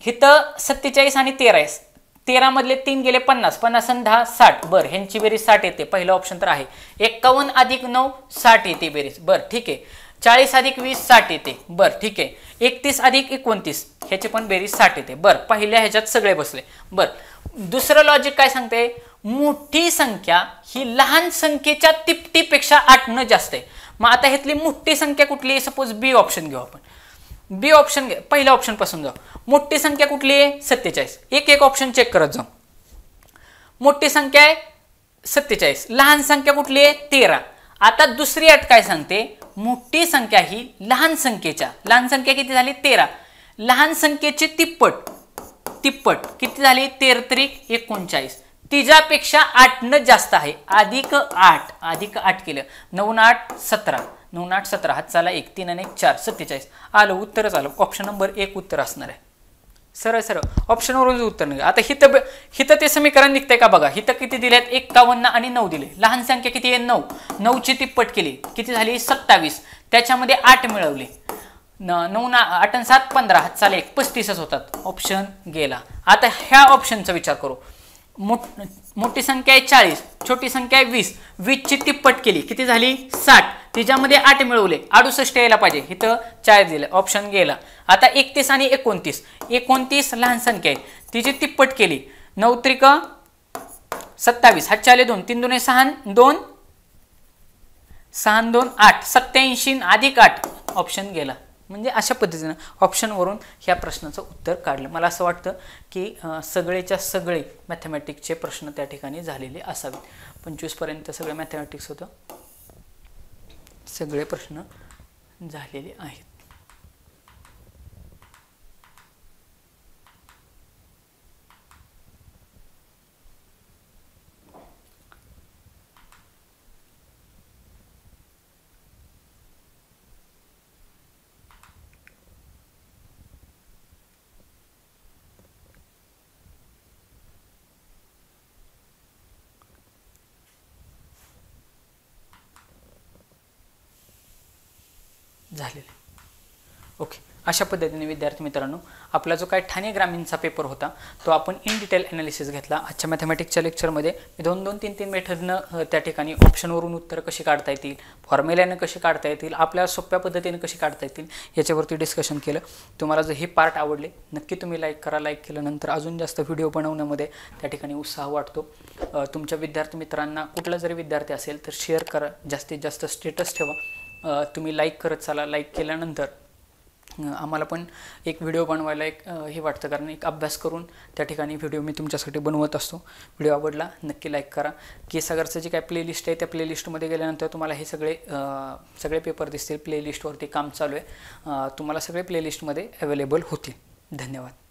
इथं 47 आणि 13 आहे, 13 मधले 3 गेले 50, 50 आणि 10 60, बरं ह्यांची बेरीज 60 येते, पहिला ऑप्शन तर आहे. 51 अधिक 9 60 येते बेरीज, बरं ठीक आहे. 40 अधिक 20 60 येते, बरं ठीक आहे. 31 अधिक 29 ह्याची पण बेरीज 60 येते, बरं पहिल्या ह्याच्यात सगळे बसले. बरं दुसरं लॉजिक काय सांगते, मोठी संख्या ही लहान संख्येच्या तिप्पटीपेक्षा 8 जास्त आहे. मग आता ह्यातली मोठी संख्या कुठली आहे, सपोज बी ऑप्शन घेऊ आपण, बी ऑप्शन घे, पहिल्या ऑप्शन पासून जाऊ. मोठी संख्या कुठली आहे 47, एक एक ऑप्शन चेक करत जाऊ. मोठी संख्या आहे 47, लहान संख्या कुठली आहे 13. आता दुसरी अट काय सांगते, मोठी संख्या ही लहान संख्येच्या, लहान संख्या किती झाली 13, लहान संख्येची तिप्पट किती झाली 13 त्रिक 39, तिच्यापेक्षा 8 जास्त आहे, अधिक 8, अधिक 8 केलं 9 8 17, 9 8 17 हात चाला 1, 3 आणि 1 4 47 आलं, उत्तरच आलं. ऑप्शन नंबर 1 उत्तर असणार आहे. सरळ सरळ ऑप्शनवरून उत्तर निघा. आता हिथं ते समीकरण निघतंय का बघा, हिथं किती दिलेत 51 आणि 9 दिले, लहान संख्या किती आहे 9, 9 ची तिप्पट केली किती झाली 27, त्याच्यामध्ये 8 मिळवले, 9 8 आणि 7 15 हात चाला 1 35च होतात, ऑप्शन गेला. आता ह्या ऑप्शनचा विचार करू, मोठी संख्या आहे 40, छोटी संख्या आहे 20, 20 ची तिप्पट केली किती झाली 60, तिच्यामध्ये 8 मिळवले 68 यायला पाहिजे, इथं 4 दिलं, ऑप्शन गेला. आता 31 आणि 29, 29 लहान संख्या आहे तिची तिप्पट केली 9 त्रिक 27, हात चाले 2, 3 2 6 2 6 2 8, 87 अधिक 8, ऑप्शन गेला. म्हणजे अशा पद्धतीनं ऑप्शनवरून ह्या प्रश्नाचं उत्तर काढलं. मला असं वाटतं की सगळेच्या सगळे मॅथमॅटिक्सचे प्रश्न त्या ठिकाणी झालेले असावेत. 25 पर्यंत सगळे मॅथमॅटिक्स होतं, सगळे प्रश्न झालेले आहेत. झालेले ओके. अशा पद्धतीने विद्यार्थी मित्रांनो आपला जो काय ठाणे ग्रामीणचा पेपर होता तो आपण इन डिटेल ॲनालिसिस घेतला। आजच्या मॅथमॅटिक्सच्या लेक्चरमध्ये मी 2-2 3-3 मेथडनं त्या ठिकाणी ऑप्शनवरून उत्तर कशी काढता येतील, फॉर्म्युल्याने कशी काढता येतील, आपल्या सोप्या पद्धतीने कशी काढता येतील याच्यावरती डिस्कशन केलं। तुम्हाला जर हे पार्ट आवडले नक्की तुम्ही लाईक करा। लाईक केल्यानंतर अजून जास्त व्हिडिओ बनवण्यामध्ये त्या ठिकाणी उत्साह वाटतो। तुमच्या विद्यार्थी मित्रांना कुठला जरी विद्यार्थी असेल तर शेअर करा, जास्तीत जास्त स्टेटस ठेवा। तुम्ही लाईक करत चला। लाईक केल्यानंतर आम्हाला पण एक व्हिडिओ बनवायला हे वाटतं, कारण एक अभ्यास करून त्या ठिकाणी व्हिडिओ मी तुमच्यासाठी बनवत असतो। व्हिडिओ आवडला नक्की लाईक करा। केसागरचं जी काय प्लेलिस्ट आहे त्या प्लेलिस्टमध्ये गेल्यानंतर तुम्हाला हे सगळे पेपर दिसतील। प्लेलिस्टवरती काम चालू आहे, तुम्हाला सगळे प्लेलिस्टमध्ये अवेलेबल होतील। धन्यवाद।